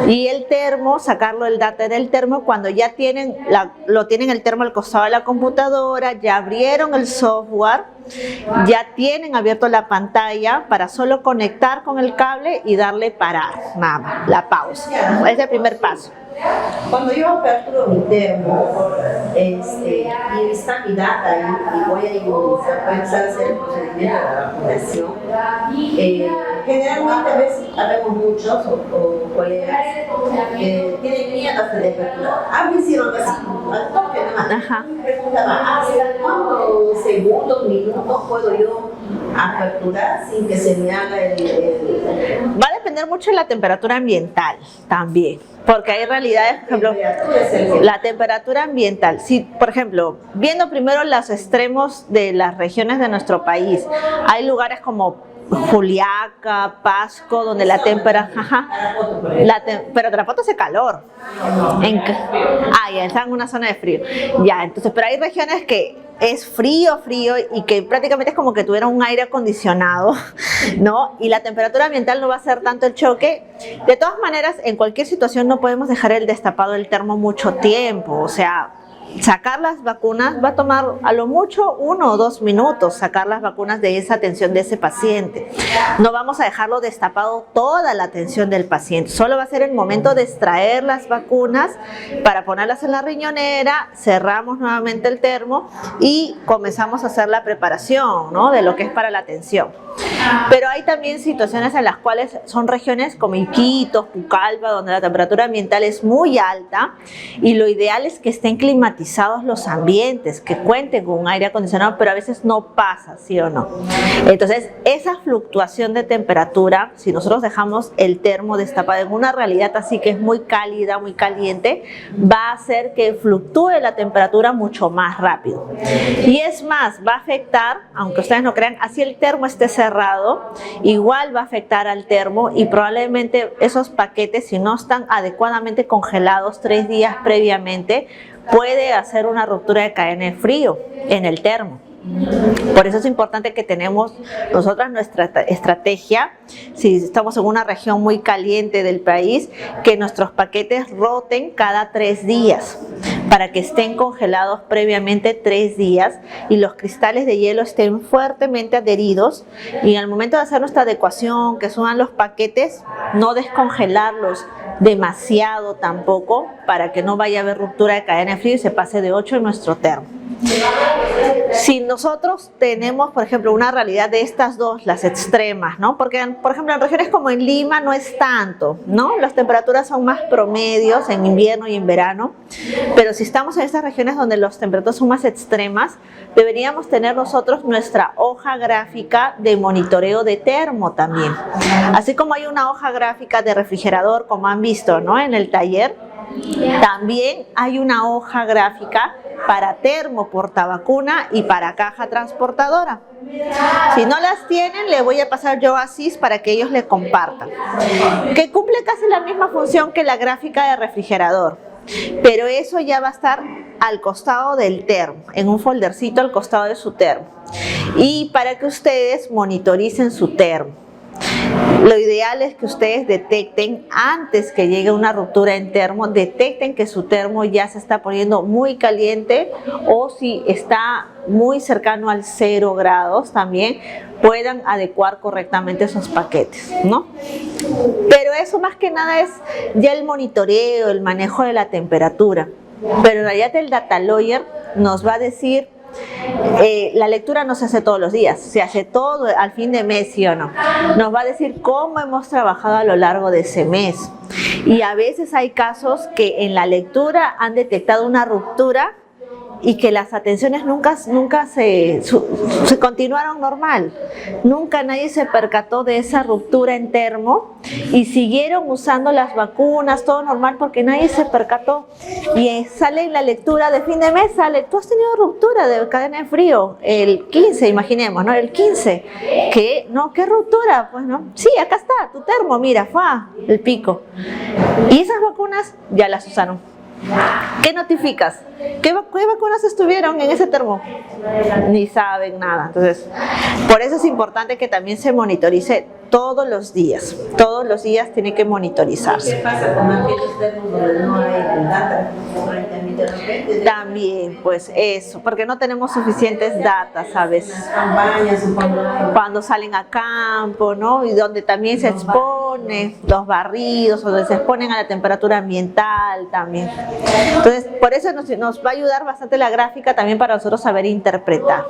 Y el termo, sacarlo el data del termo cuando ya tienen lo tienen el termo al costado de la computadora, ya abrieron el software, ya tienen abierto la pantalla para solo conectar con el cable y darle parar, nada más, la pausa. Es el primer paso. Cuando yo aperturo mi termo y está mi data y voy a inmunizar, voy a empezar a hacer el procedimiento de la vacunación, generalmente a veces habemos muchos o colegas tienen miedo a la temperatura. A mí hicieron así, al toque nomás. Ajá. Me preguntaba, ¿hasta cuántos segundos, minutos puedo yo aperturar sin que se me haga Va a depender mucho de la temperatura ambiental también, porque hay realidades, por ejemplo, la temperatura ambiental. Si, por ejemplo, viendo primero los extremos de las regiones de nuestro país, hay lugares como Juliaca, Pasco, donde la temperatura, pero Tarapoto hace calor. Ya está en una zona de frío. Ya, entonces, pero hay regiones que es frío y que prácticamente es como que tuviera un aire acondicionado, ¿no? Y la temperatura ambiental no va a ser tanto el choque. De todas maneras, en cualquier situación no podemos dejar el destapado del termo mucho tiempo, o sea, sacar las vacunas va a tomar a lo mucho 1 o 2 minutos, sacar las vacunas de esa atención de ese paciente. No vamos a dejarlo destapado toda la atención del paciente, solo va a ser el momento de extraer las vacunas para ponerlas en la riñonera, cerramos nuevamente el termo y comenzamos a hacer la preparación, ¿no?, de lo que es para la atención. Pero hay también situaciones en las cuales son regiones como Iquitos, Pucallpa, donde la temperatura ambiental es muy alta y lo ideal es que estén climatizados los ambientes, que cuenten con un aire acondicionado, pero a veces no pasa, ¿sí o no? Entonces, esa fluctuación de temperatura, si nosotros dejamos el termo destapado en una realidad así que es muy cálida, muy caliente, va a hacer que fluctúe la temperatura mucho más rápido. Y es más, va a afectar, aunque ustedes no crean, así el termo esté cerrado, igual va a afectar al termo y probablemente esos paquetes, si no están adecuadamente congelados 3 días previamente, puede hacer una ruptura de cadena de frío en el termo. Por eso es importante que tenemos nosotras nuestra estrategia, si estamos en una región muy caliente del país, que nuestros paquetes roten cada 3 días para que estén congelados previamente 3 días y los cristales de hielo estén fuertemente adheridos, y en el momento de hacer nuestra adecuación, que suban los paquetes, no descongelarlos demasiado tampoco para que no vaya a haber ruptura de cadena de frío y se pase de 8 en nuestro termo. Si nosotros tenemos, por ejemplo, una realidad de estas dos, las extremas, ¿no? Porque, por ejemplo, en regiones como en Lima no es tanto, ¿no? Las temperaturas son más promedios en invierno y en verano, pero si estamos en estas regiones donde las temperaturas son más extremas, deberíamos tener nosotros nuestra hoja gráfica de monitoreo de termo también. Así como hay una hoja gráfica de refrigerador, como han visto, ¿no?, en el taller, también hay una hoja gráfica para termo portavacuna y para caja transportadora. Si no las tienen, le voy a pasar yo a CIS para que ellos le compartan, que cumple casi la misma función que la gráfica de refrigerador, pero eso ya va a estar al costado del termo, en un foldercito al costado de su termo, y para que ustedes monitoricen su termo. Lo ideal es que ustedes detecten, antes que llegue una ruptura en termo, detecten que su termo ya se está poniendo muy caliente, o si está muy cercano al 0 grados también puedan adecuar correctamente esos paquetes, ¿no? Pero eso más que nada es ya el monitoreo, el manejo de la temperatura. Pero en realidad el data lawyer nos va a decir, la lectura no se hace todos los días, se hace todo al fin de mes, ¿sí o no? Nos va a decir cómo hemos trabajado a lo largo de ese mes. Y a veces hay casos que en la lectura han detectado una ruptura y que las atenciones nunca se continuaron normal. Nunca nadie se percató de esa ruptura en termo y siguieron usando las vacunas, todo normal, porque nadie se percató. Y sale en la lectura de fin de mes, sale, tú has tenido ruptura de cadena de frío el 15, imaginemos, ¿no? El 15. ¿Qué? No, ¿qué ruptura? Pues no. Sí, acá está, tu termo, mira, fue el pico. Y esas vacunas ya las usaron. ¿Qué notificas? ¿Qué vacunas estuvieron en ese termo? Ni saben nada. Entonces, por eso es importante que también se monitorice todos los días. Todos los días tiene que monitorizarse. ¿Qué pasa con aquellos termos donde no hay data? También, pues eso, porque no tenemos suficientes datas a veces. Campañas, cuando salen a campo, ¿no? Y donde también se expone los barridos, donde se exponen a la temperatura ambiental también. Entonces, por eso nos va a ayudar bastante la gráfica también para nosotros saber interpretar.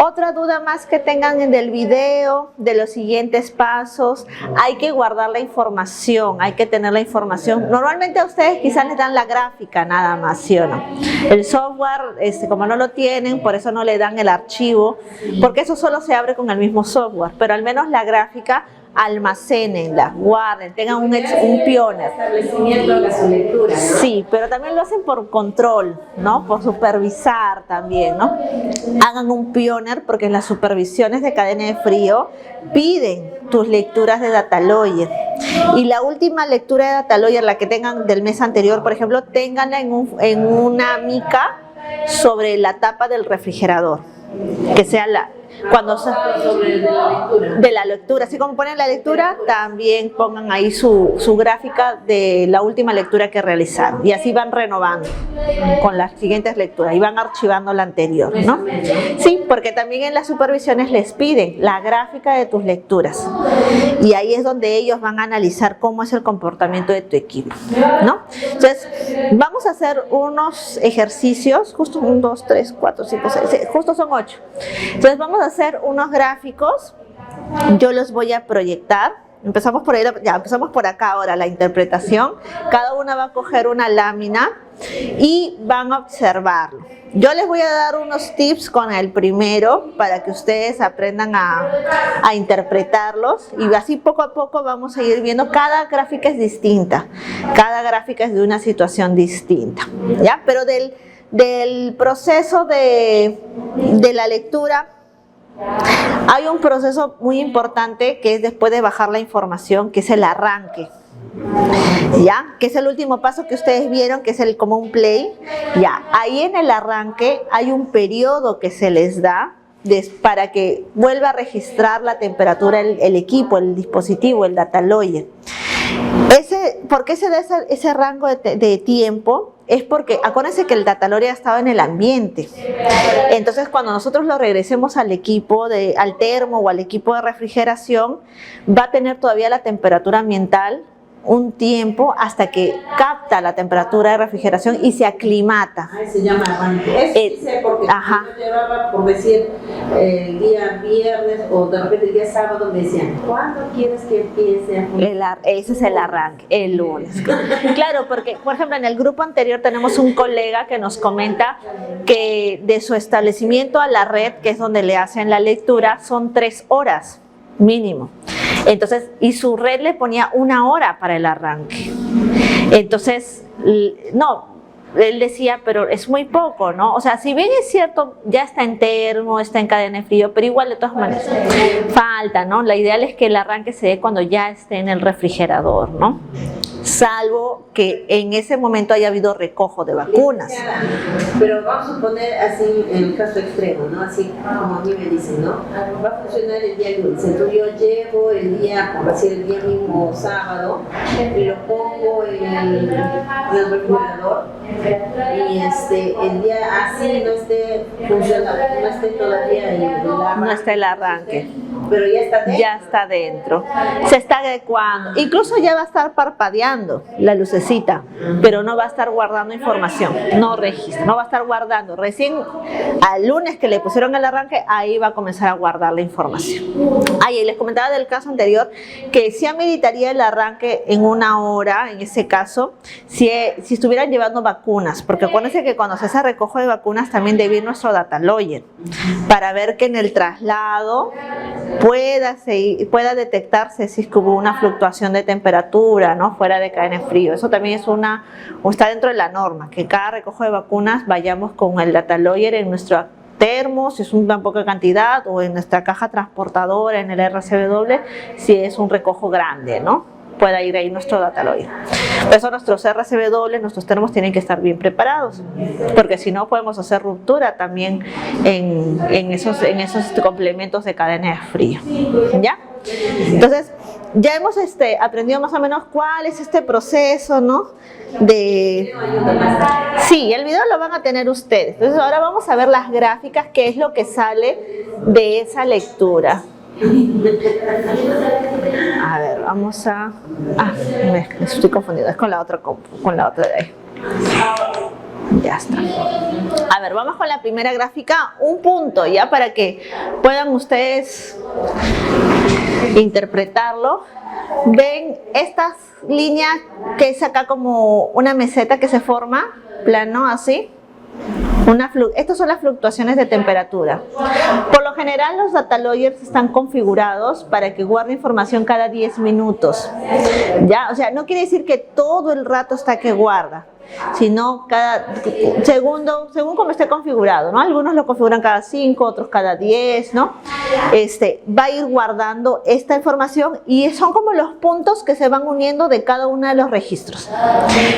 Otra duda más que tengan en el video, de los siguientes pasos, hay que guardar la información, hay que tener la información. Normalmente a ustedes quizás les dan la gráfica nada más, ¿sí o no? El software, como no lo tienen, por eso no le dan el archivo, porque eso solo se abre con el mismo software, pero al menos la gráfica, almacénenla, guarden, tengan un pioner. Establecimiento de su lectura, ¿no? Sí, pero también lo hacen por control, ¿no? Por supervisar también, ¿no? Hagan un pioner porque en las supervisiones de cadena de frío piden tus lecturas de Datalogger. Y la última lectura de Datalogger, la que tengan del mes anterior, por ejemplo, ténganla en una mica sobre la tapa del refrigerador, que sea cuando de la lectura, así como ponen la lectura, también pongan ahí su gráfica de la última lectura que realizaron, y así van renovando con las siguientes lecturas y van archivando la anterior, ¿no? Sí, porque también en las supervisiones les piden la gráfica de tus lecturas, y ahí es donde ellos van a analizar cómo es el comportamiento de tu equipo, ¿no? Entonces, vamos a hacer unos ejercicios, justo 1, 2, 3, 4, 5, 6, justo son 8. Entonces vamos a hacer unos gráficos, yo los voy a proyectar. Empezamos por ahí, ya empezamos por acá ahora la interpretación. Cada una va a coger una lámina y van a observarlo. Yo les voy a dar unos tips con el primero para que ustedes aprendan a interpretarlos, y así poco a poco vamos a ir viendo. Cada gráfica es distinta, cada gráfica es de una situación distinta, ¿ya? Pero del proceso de la lectura, hay un proceso muy importante que es después de bajar la información, que es el arranque, ¿ya? Que es el último paso que ustedes vieron, que es como un play, ¿ya? Ahí en el arranque hay un periodo que se les da para que vuelva a registrar la temperatura el equipo, el dispositivo, el Datalogger. ¿Por qué se da ese rango de tiempo? Es porque acuérdense que el Datalogger ha estado en el ambiente. Entonces, cuando nosotros lo regresemos al equipo, al termo o al equipo de refrigeración, va a tener todavía la temperatura ambiental un tiempo hasta que capta la temperatura de refrigeración y se aclimata. Se llama arranque. Eso sí, porque yo llevaba, por decir, el día viernes o de repente el día sábado, me decían, ¿cuándo quieres que empiece a funcionar? Ese es el arranque, el lunes. Claro, porque, por ejemplo, en el grupo anterior tenemos un colega que nos comenta que de su establecimiento a la red, que es donde le hacen la lectura, son 3 horas mínimo. Entonces, y su red le ponía 1 hora para el arranque. Entonces, no, él decía, pero es muy poco, ¿no? O sea, si bien es cierto, ya está en termo, está en cadena de frío, pero igual de todas maneras falta, ¿no? La ideal es que el arranque se dé cuando ya esté en el refrigerador, ¿no? Salvo que en ese momento haya habido recojo de vacunas. Pero vamos a poner así en el caso extremo, ¿no? Así como a mí me dicen, ¿no? Va a funcionar el día lunes. Entonces yo llevo el día, por decir el día mismo sábado, y lo pongo en el refrigerador, y el día así no esté funcionando, no esté todavía el arranque. No está el arranque. Pero ya está dentro. Ya está dentro. Se está adecuando. Incluso ya va a estar parpadeando la lucecita, pero no va a estar guardando información. No registra, no va a estar guardando. Recién al lunes que le pusieron el arranque, ahí va a comenzar a guardar la información. Ahí les comentaba del caso anterior que sí ameritaría el arranque en 1 hora, en ese caso, si estuvieran llevando vacunas, porque acuérdense que cuando se hace recojo de vacunas también debe ir nuestro Datalogger para ver que en el traslado pueda detectarse si es que hubo una fluctuación de temperatura, ¿no? Fuera de cadena de frío. Eso también está dentro de la norma, que cada recojo de vacunas vayamos con el Datalogger en nuestro termo, si es una poca cantidad, o en nuestra caja transportadora, en el RCW, si es un recojo grande, ¿no? Pueda ir ahí nuestro Datalogger. Por eso nuestros RCW, nuestros termos tienen que estar bien preparados, porque si no podemos hacer ruptura también en esos complementos de cadena de frío, ¿ya? Entonces, ya hemos aprendido más o menos cuál es este proceso, ¿no? Sí, el video lo van a tener ustedes. Entonces, ahora vamos a ver las gráficas, qué es lo que sale de esa lectura. A ver, vamos a... me estoy confundida, es con la otra de ahí. Ya está. A ver, vamos con la primera gráfica. Un punto, ya, para que puedan ustedes interpretarlo. Ven estas líneas que es acá como una meseta que se forma, plano así. Estas son las fluctuaciones de temperatura. Por lo general los data loggers están configurados para que guarde información cada 10 minutos. ¿Ya? O sea, no quiere decir que todo el rato está que guarda, sino según como esté configurado, ¿no? Algunos lo configuran cada 5, otros cada 10, ¿no? Va a ir guardando esta información y son como los puntos que se van uniendo de cada uno de los registros.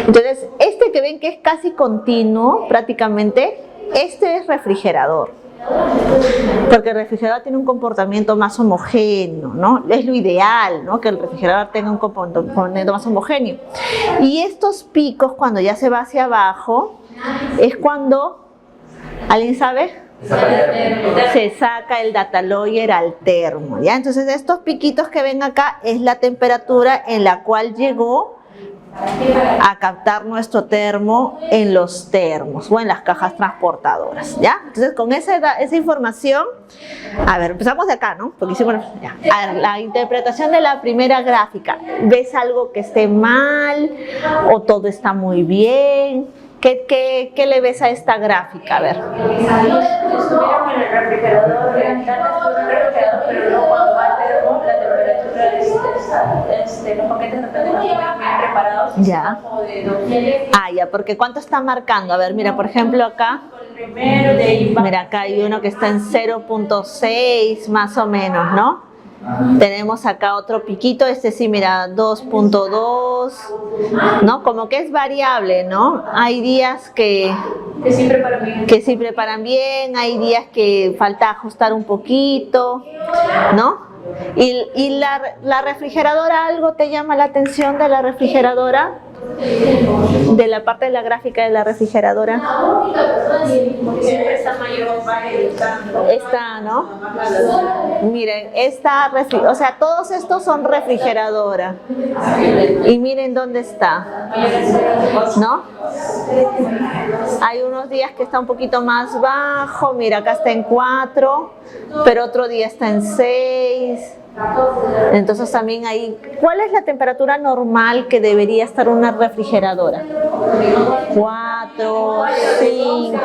Entonces, este que ven que es casi continuo, prácticamente, este es refrigerador. Porque el refrigerador tiene un comportamiento más homogéneo, ¿no? Es lo ideal, ¿no? Que el refrigerador tenga un comportamiento más homogéneo. Y estos picos, cuando ya se va hacia abajo, es cuando, ¿alguien sabe? Se saca el data logger al termo, ¿ya? Entonces estos piquitos que ven acá es la temperatura en la cual llegó a captar nuestro termo en los termos o en las cajas transportadoras, ¿ya? Entonces con esa información, a ver, empezamos de acá, ¿no? Porque hicimos ya. A ver, la interpretación de la primera gráfica. ¿Ves algo que esté mal o todo está muy bien? ¿Qué le ves a esta gráfica? A ver. Estuvieron en el refrigerador, pero no cuando va al termo, la temperatura los paquetes de repente bien preparados. Ya. Ya, porque ¿cuánto está marcando? A ver, mira, por ejemplo acá. Mira, acá hay uno que está en 0.6 más o menos, ¿no? Tenemos acá otro piquito, sí, mira, 2.2, ¿no? Como que es variable, ¿no? Hay días que sí preparan bien, hay días que falta ajustar un poquito, ¿no? Y la refrigeradora, ¿algo te llama la atención de la refrigeradora? De la parte de la gráfica de la refrigeradora. Esta, ¿no? Miren, o sea, todos estos son refrigeradoras. Y miren dónde está, ¿no? Hay unos días que está un poquito más bajo, mira, acá está en 4, pero otro día está en 6. Entonces también ahí, ¿cuál es la temperatura normal que debería estar una refrigeradora? 4, 5.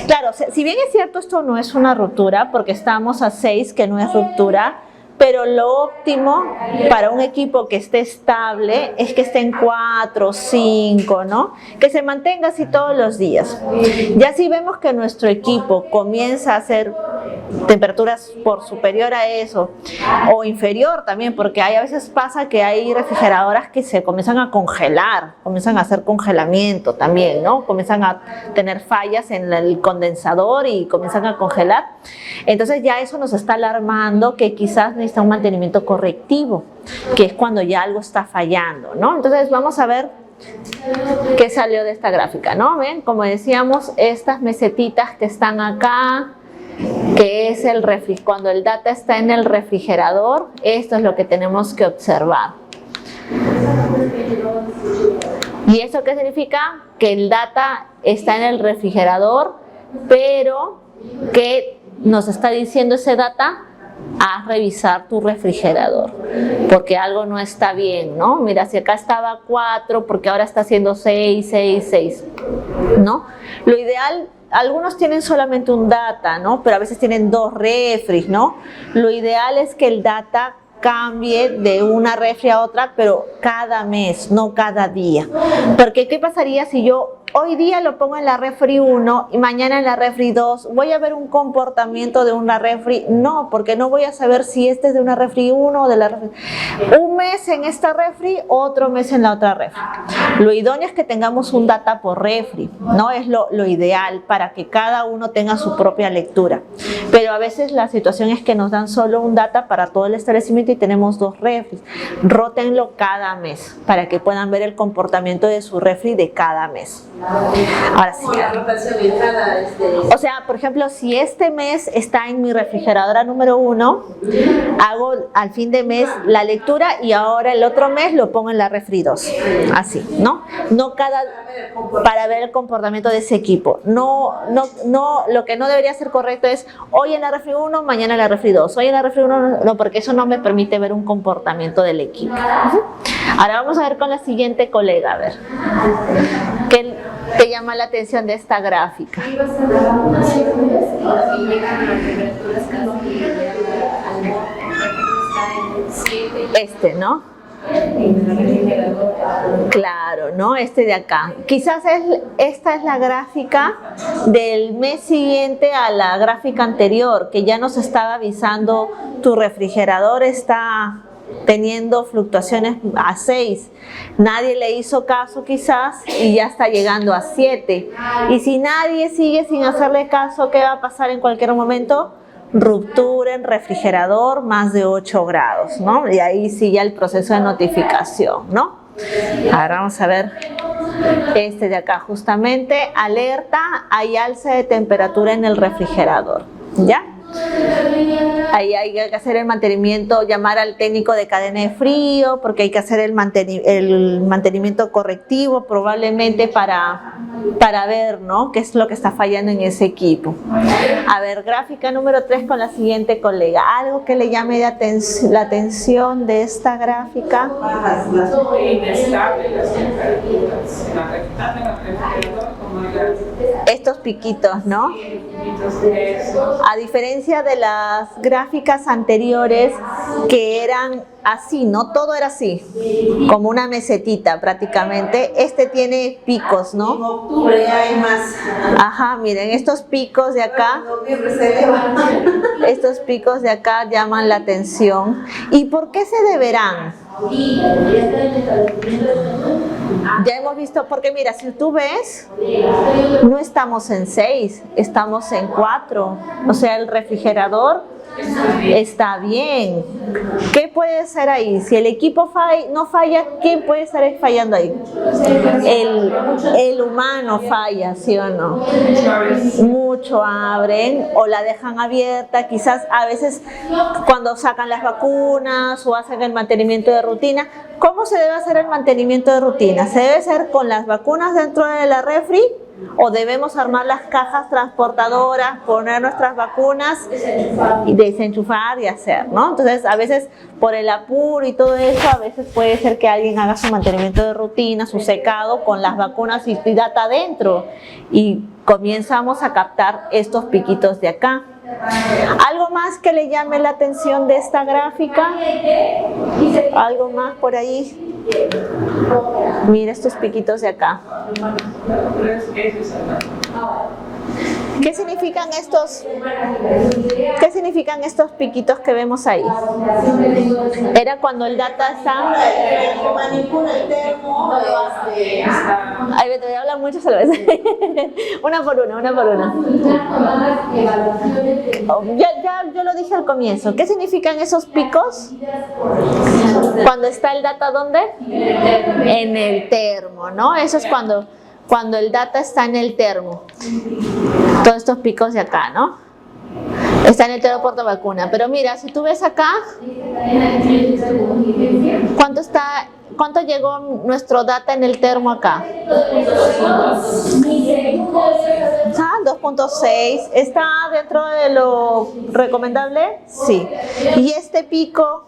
Claro, si bien es cierto, esto no es una ruptura, porque estamos a 6, que no es ruptura, pero lo óptimo para un equipo que esté estable es que esté en 4, 5, ¿no? Que se mantenga así todos los días. Ya si vemos que nuestro equipo comienza a hacer temperaturas por superior a eso o inferior también, porque a veces pasa que hay refrigeradoras que se comienzan a congelar, comienzan a hacer congelamiento también, ¿no? Comienzan a tener fallas en el condensador y comienzan a congelar. Entonces ya eso nos está alarmando que quizás necesita un mantenimiento correctivo, que es cuando ya algo está fallando, ¿no? Entonces vamos a ver qué salió de esta gráfica, ¿no? ¿Ven? Como decíamos, estas mesetitas que están acá, que es cuando el data está en el refrigerador, esto es lo que tenemos que observar. ¿Y eso qué significa? Que el data está en el refrigerador, pero que nos está diciendo ese data, a revisar tu refrigerador, porque algo no está bien, ¿no? Mira, si acá estaba 4, porque ahora está haciendo 6, 6, 6, ¿no? Lo ideal, algunos tienen solamente un data, ¿no? Pero a veces tienen 2 refris, ¿no? Lo ideal es que el data cambie de una refri a otra, pero cada mes, no cada día. Porque ¿qué pasaría si yo hoy día lo pongo en la refri 1 y mañana en la refri 2? ¿Voy a ver un comportamiento de una refri? No, porque no voy a saber si este es de una refri 1 o de la refri. Un mes en esta refri, otro mes en la otra refri. Lo idóneo es que tengamos un data por refri, ¿no? Es lo ideal para que cada uno tenga su propia lectura. Pero a veces la situación es que nos dan solo un data para todo el establecimiento y tenemos 2 refris. Rótenlo cada mes para que puedan ver el comportamiento de su refri de cada mes. Ahora sí. La rotación en cada O sea, por ejemplo, si este mes está en mi refrigeradora número 1, hago al fin de mes la lectura y ahora el otro mes lo pongo en la refri 2. Así, ¿no? No para ver el comportamiento de ese equipo. No, lo que no debería ser correcto es hoy en la refri 1, mañana en la refri 2. Hoy en la refri 1, no, porque eso no me permite ver un comportamiento del equipo. Ahora vamos a ver con la siguiente colega, a ver. ¿Qué te llama la atención de esta gráfica? ¿No? Claro, ¿no? Este de acá. Quizás esta es la gráfica del mes siguiente a la gráfica anterior, que ya nos estaba avisando tu refrigerador está teniendo fluctuaciones a 6. Nadie le hizo caso quizás y ya está llegando a 7. Y si nadie sigue sin hacerle caso, ¿qué va a pasar en cualquier momento? Ruptura en refrigerador más de 8 grados, ¿no? Y ahí sigue el proceso de notificación, ¿no? Ahora vamos a ver este de acá, justamente, alerta, hay alza de temperatura en el refrigerador, ¿ya? Ahí hay que hacer el mantenimiento, llamar al técnico de cadena de frío, porque hay que hacer el mantenimiento correctivo probablemente para ver, ¿no?, qué es lo que está fallando en ese equipo. A ver, gráfica número 3 con la siguiente colega. ¿Algo que le llame la atención de esta gráfica? Estos piquitos, ¿no? A diferencia de las gráficas anteriores que eran así, ¿no? Todo era así, como una mesetita prácticamente. Este tiene picos, ¿no? En octubre hay más. Ajá, miren, estos picos de acá, estos picos de acá llaman la atención. ¿Y por qué se deberán? Ya hemos visto, porque mira, si tú ves, no estamos en 6, estamos en 4. O sea, el refrigerador está bien. ¿Qué puede ser ahí? Si el equipo no falla, ¿quién puede estar fallando ahí? El humano falla, ¿sí o no? Mucho abren o la dejan abierta. Quizás a veces cuando sacan las vacunas o hacen el mantenimiento de rutina. ¿Cómo se debe hacer el mantenimiento de rutina? ¿Se debe hacer con las vacunas dentro de la refri? ¿O debemos armar las cajas transportadoras, poner nuestras vacunas y desenchufar y hacer, ¿no? Entonces, a veces por el apuro y todo eso, a veces puede ser que alguien haga su mantenimiento de rutina, su secado con las vacunas y data adentro. Y comenzamos a captar estos piquitos de acá. ¿Algo más que le llame la atención de esta gráfica? ¿Algo más por ahí? Mira estos piquitos de acá. ¿Qué significan estos piquitos que vemos ahí? Era cuando el data está... manipula el termo. Ay, me voy a hablar mucho solo vez. Una por una. Ya yo lo dije al comienzo. ¿Qué significan esos picos? Cuando está el data, ¿dónde? En el termo, ¿no? Eso es cuando el data está en el termo. Todos estos picos de acá, ¿no? Está en el termo portavacuna. Pero mira, si tú ves acá, ¿cuánto llegó nuestro data en el termo acá? 2.6. ¿Está dentro de lo recomendable? Sí. ¿Y este pico?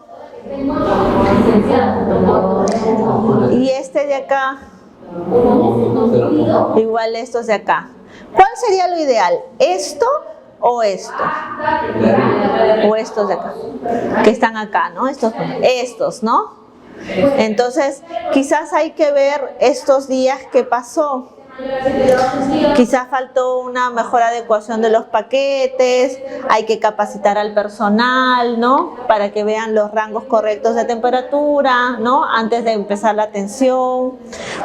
¿Y este de acá? Igual estos de acá. ¿Cuál sería lo ideal? ¿Esto o esto? O estos de acá, que están acá, ¿no? Estos, ¿no? Entonces, quizás hay que ver estos días qué pasó. Quizás faltó una mejor adecuación de los paquetes, hay que capacitar al personal, ¿no? Para que vean los rangos correctos de temperatura, ¿no? Antes de empezar la atención.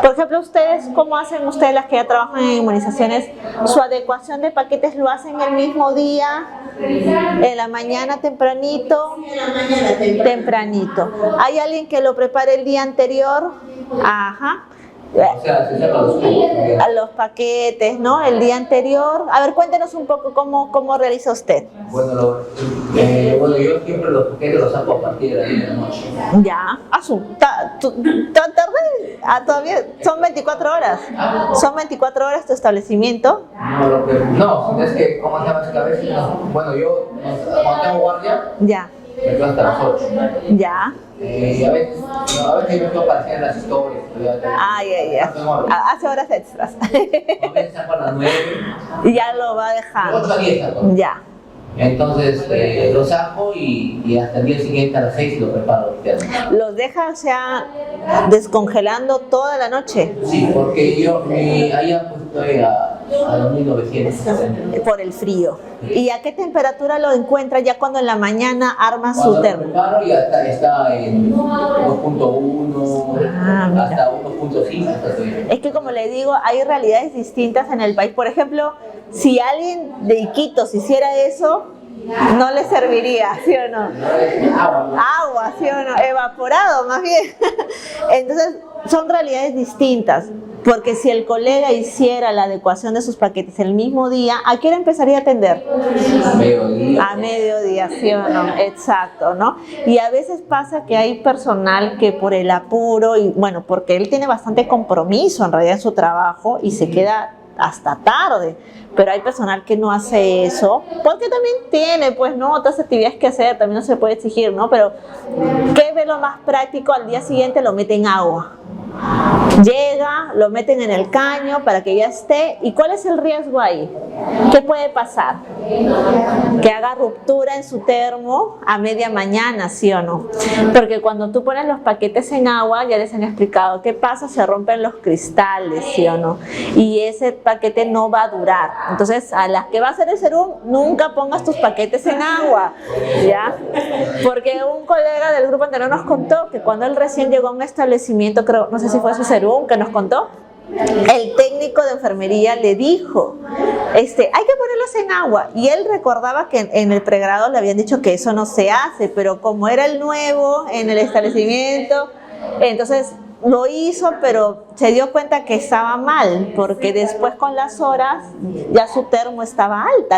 Por ejemplo, ustedes, ¿cómo hacen ustedes las que ya trabajan en inmunizaciones? ¿Su adecuación de paquetes lo hacen el mismo día? ¿En la mañana tempranito? Tempranito. ¿Hay alguien que lo prepare el día anterior? Ajá. O sea, se sacan los paquetes. A los paquetes, ¿no? El día anterior. A ver, cuéntenos un poco cómo realiza usted. Bueno, bueno, yo siempre los paquetes los saco a partir de las 10 de la noche. Ya, tan tarde, todavía son 24 horas. Son 24 horas tu establecimiento. No, es que, ¿cómo se llama? Es que a veces, bueno, yo cuando tengo guardia, Ya, me quedo hasta las 8. ya. Y a veces me quedo para hacer las historias. Ya. Hace horas extras. A veces saco a las 9. Y ya lo va 8 dejando. a 10 saco. Ya. Entonces lo saco y hasta el día siguiente a las 6 lo preparo. ¿Los deja, o sea, descongelando toda la noche? Sí, porque yo allá pues estoy a 2900. Por el frío. ¿Y a qué temperatura lo encuentra ya cuando en la mañana arma su Cuando lo termo? preparo ya está en 1.1 mira. hasta 1.5. Es que como le digo, hay realidades distintas en el país. Por ejemplo, si alguien de Iquitos hiciera eso, no le serviría, ¿sí o no? Agua, ¿sí o no? Evaporado, más bien. Entonces, son realidades distintas. Porque si el colega hiciera la adecuación de sus paquetes el mismo día, ¿a qué hora empezaría a atender? A mediodía, ¿sí o no? Exacto, ¿no? Y a veces pasa que hay personal que por el apuro, y bueno, porque él tiene bastante compromiso en realidad en su trabajo y se queda hasta tarde, pero hay personal que no hace eso, porque también tiene, pues, ¿no? Otras actividades que hacer, también no se puede exigir, ¿no? Pero, ¿qué ve lo más práctico? Al día siguiente lo mete en agua. Llega, lo meten en el caño para que ya esté. ¿Y cuál es el riesgo ahí? ¿Qué puede pasar? Que haga ruptura en su termo a media mañana, ¿sí o no? Porque cuando tú pones los paquetes en agua, ya les han explicado qué pasa, se rompen los cristales, ¿sí o no? Y ese paquete no va a durar. Entonces, a las que va a hacer el serum, nunca pongas tus paquetes en agua, ¿ya? Porque un colega del grupo anterior nos contó que cuando él recién llegó a un establecimiento, creo, no sé si fue su serum que nos contó, el técnico de enfermería le dijo, hay que ponerlos en agua, y él recordaba que en el pregrado le habían dicho que eso no se hace, pero como era el nuevo en el establecimiento, entonces lo hizo, pero se dio cuenta que estaba mal, porque después con las horas ya su termo estaba alta.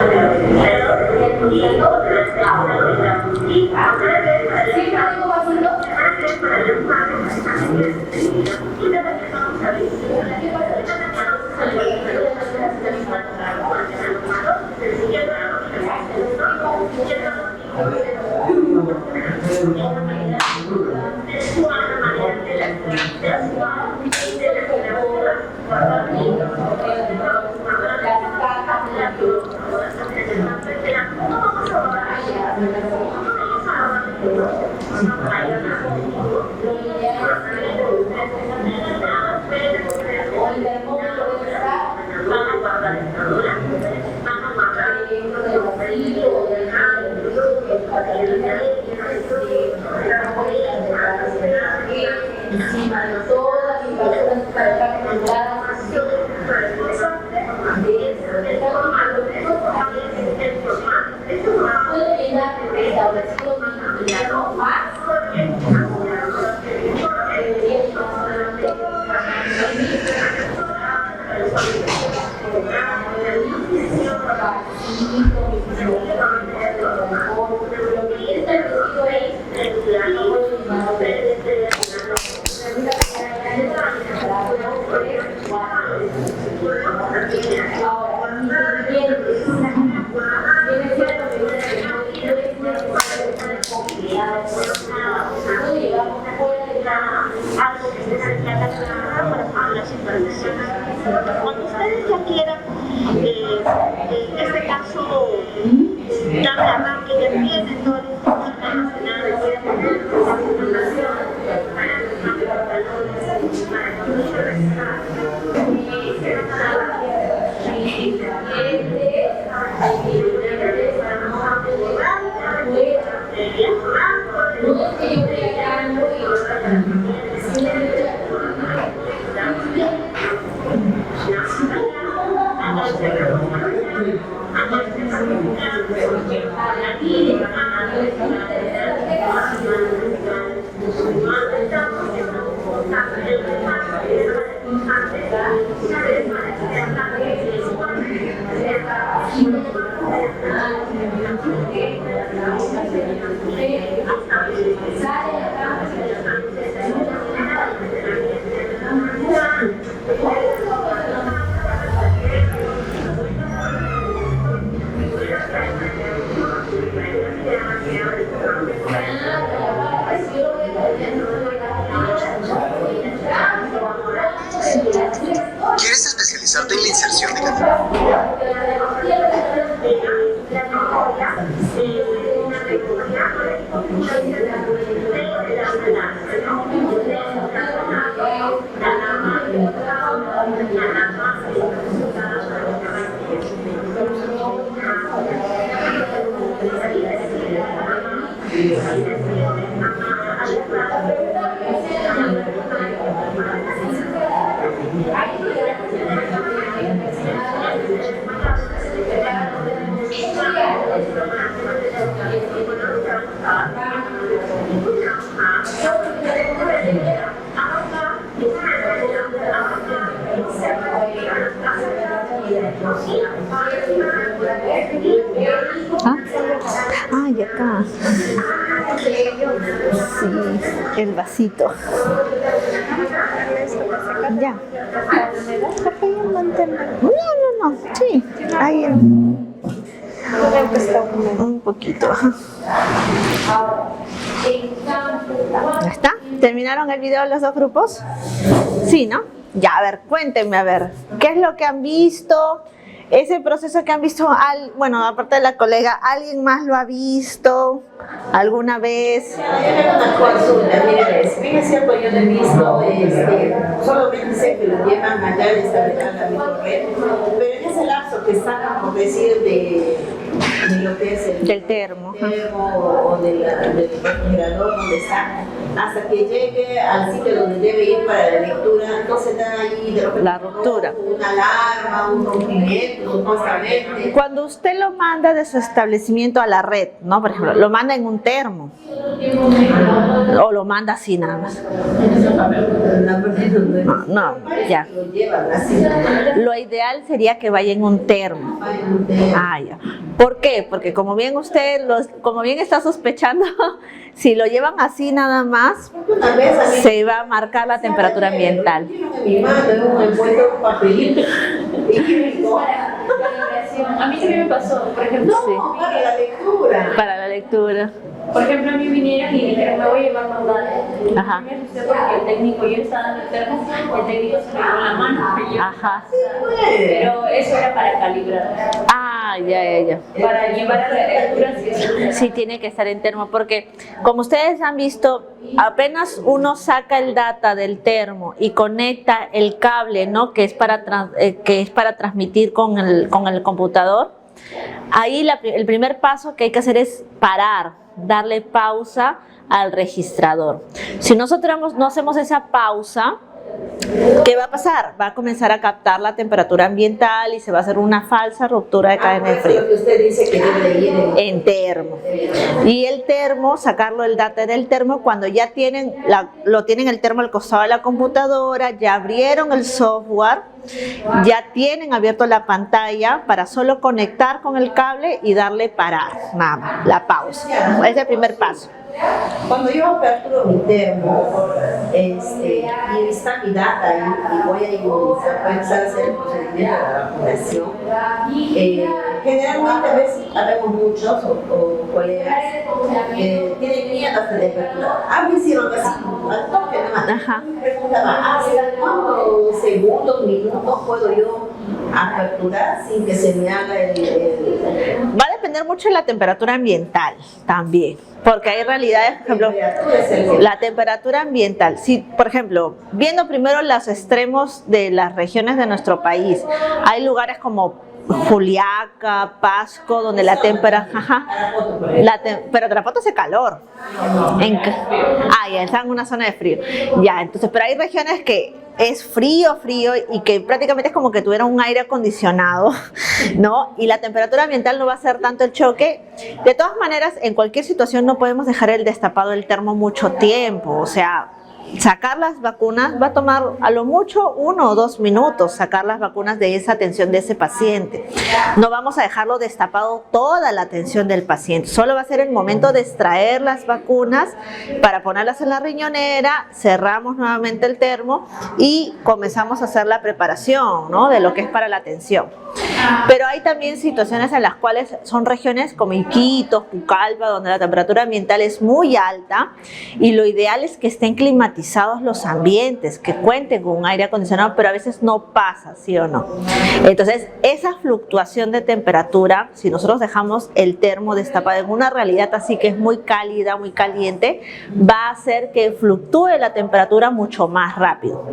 Cuando ustedes ya quieran, este caso, ya verán que ya tienen toda la información ¿Quieres especializarte en la inserción de categoría? Ah, y acá. Sí, el vasito. Ya. No, sí. Ahí un poquito. ¿Ya está? ¿Terminaron el video los dos grupos? Sí, ¿no? Ya, a ver, cuéntenme, a ver, ¿qué es lo que han visto? Ese proceso que han visto, bueno, aparte de la colega, ¿alguien más lo ha visto alguna vez? Una consulta, mire, si bien es cierto, yo lo he visto, solamente sé que lo llevan allá y establecer la microred, pero en ese lapso que sacan, por decir, de lo que es el del termo o del refrigerador donde está, hasta que llegue al sitio donde debe ir para la lectura, no se da ahí de repente la ruptura, una alarma, un rompimiento, supuestamente. Cuando usted lo manda de su establecimiento a la red, ¿no? Por ejemplo, lo manda en un termo o lo manda así nada más. No, ya. Lo ideal sería que vaya en un termo. Ah, ya. ¿Por qué? Porque como bien usted, como bien está sospechando, si lo llevan así nada más, se va a marcar la temperatura ambiental. A mí también me pasó, por ejemplo, para la lectura. Para la lectura. Por ejemplo, a mí vinieron y dijeron, me voy a llevar mandado. Ajá. Me asusté porque el técnico, yo estaba dando el termo, el técnico se me llevó la mano. Ajá. Pero eso era para calibrar. Ah, ya. Para llevar a la lectura, sí tiene que estar en termo, porque como ustedes han visto, apenas uno saca el data del termo y conecta el cable, ¿no? que es para transmitir con el computador, ahí el primer paso que hay que hacer es parar, darle pausa al registrador. Si nosotros no hacemos esa pausa, ¿qué va a pasar? Va a comenzar a captar la temperatura ambiental y se va a hacer una falsa ruptura de cadena de frío. Lo que usted dice que debe de ir en termo. Y el termo, sacarlo el data del termo, cuando ya lo tienen el termo al costado de la computadora, ya abrieron el software, ya tienen abierto la pantalla para solo conectar con el cable y darle parar, nada más, la pausa. Es el primer paso. Cuando yo aperturo mi termo y está mi data y voy a inmunizar, voy a empezar a hacer el procedimiento de la vacunación, generalmente a veces habemos muchos o colegas que tienen miedo hasta de apertura. Me hicieron así, al toque nomás. Me preguntaba, ¿hasta cuántos segundos, minutos puedo yo aperturar sin que se me haga Va a depender mucho de la temperatura ambiental también, porque hay realidades, por ejemplo, la temperatura ambiental. Si, por ejemplo, viendo primero los extremos de las regiones de nuestro país, hay lugares como Juliaca, Pasco, donde la temperatura, pero Tarapoto hace calor. Ya está en una zona de frío. Ya, entonces, pero hay regiones que es frío y que prácticamente es como que tuviera un aire acondicionado, ¿no? Y la temperatura ambiental no va a ser tanto el choque. De todas maneras, en cualquier situación no podemos dejar el destapado del termo mucho tiempo, o sea, sacar las vacunas va a tomar a lo mucho 1 o 2 minutos, sacar las vacunas de esa atención de ese paciente. No vamos a dejarlo destapado toda la atención del paciente, solo va a ser el momento de extraer las vacunas para ponerlas en la riñonera, cerramos nuevamente el termo y comenzamos a hacer la preparación, ¿no?, de lo que es para la atención. Pero hay también situaciones en las cuales son regiones como Iquitos, Pucallpa, donde la temperatura ambiental es muy alta y lo ideal es que estén climatizados los ambientes, que cuenten con un aire acondicionado, pero a veces no pasa, ¿sí o no? Entonces, esa fluctuación de temperatura, si nosotros dejamos el termo destapado en una realidad así que es muy cálida, muy caliente, va a hacer que fluctúe la temperatura mucho más rápido.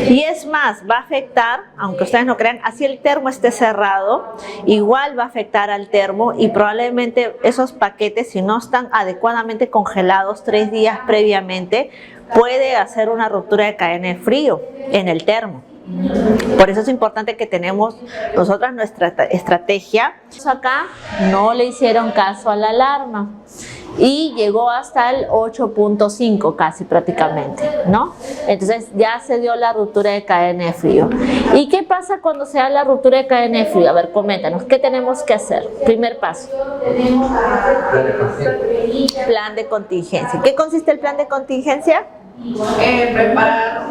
Y es más, va a afectar, aunque ustedes no crean, así el termo esté cerrado, igual va a afectar al termo y probablemente esos paquetes, si no están adecuadamente congelados 3 días previamente, puede hacer una ruptura de cadena de frío en el termo. Por eso es importante que tenemos nosotras nuestra estrategia. Acá no le hicieron caso a la alarma y llegó hasta el 8.5 casi prácticamente, ¿no? Entonces ya se dio la ruptura de cadena de frío. ¿Y qué pasa cuando se da la ruptura de cadena de frío? A ver, coméntanos, ¿qué tenemos que hacer? Primer paso. Plan de contingencia. ¿Qué consiste el plan de contingencia? Preparar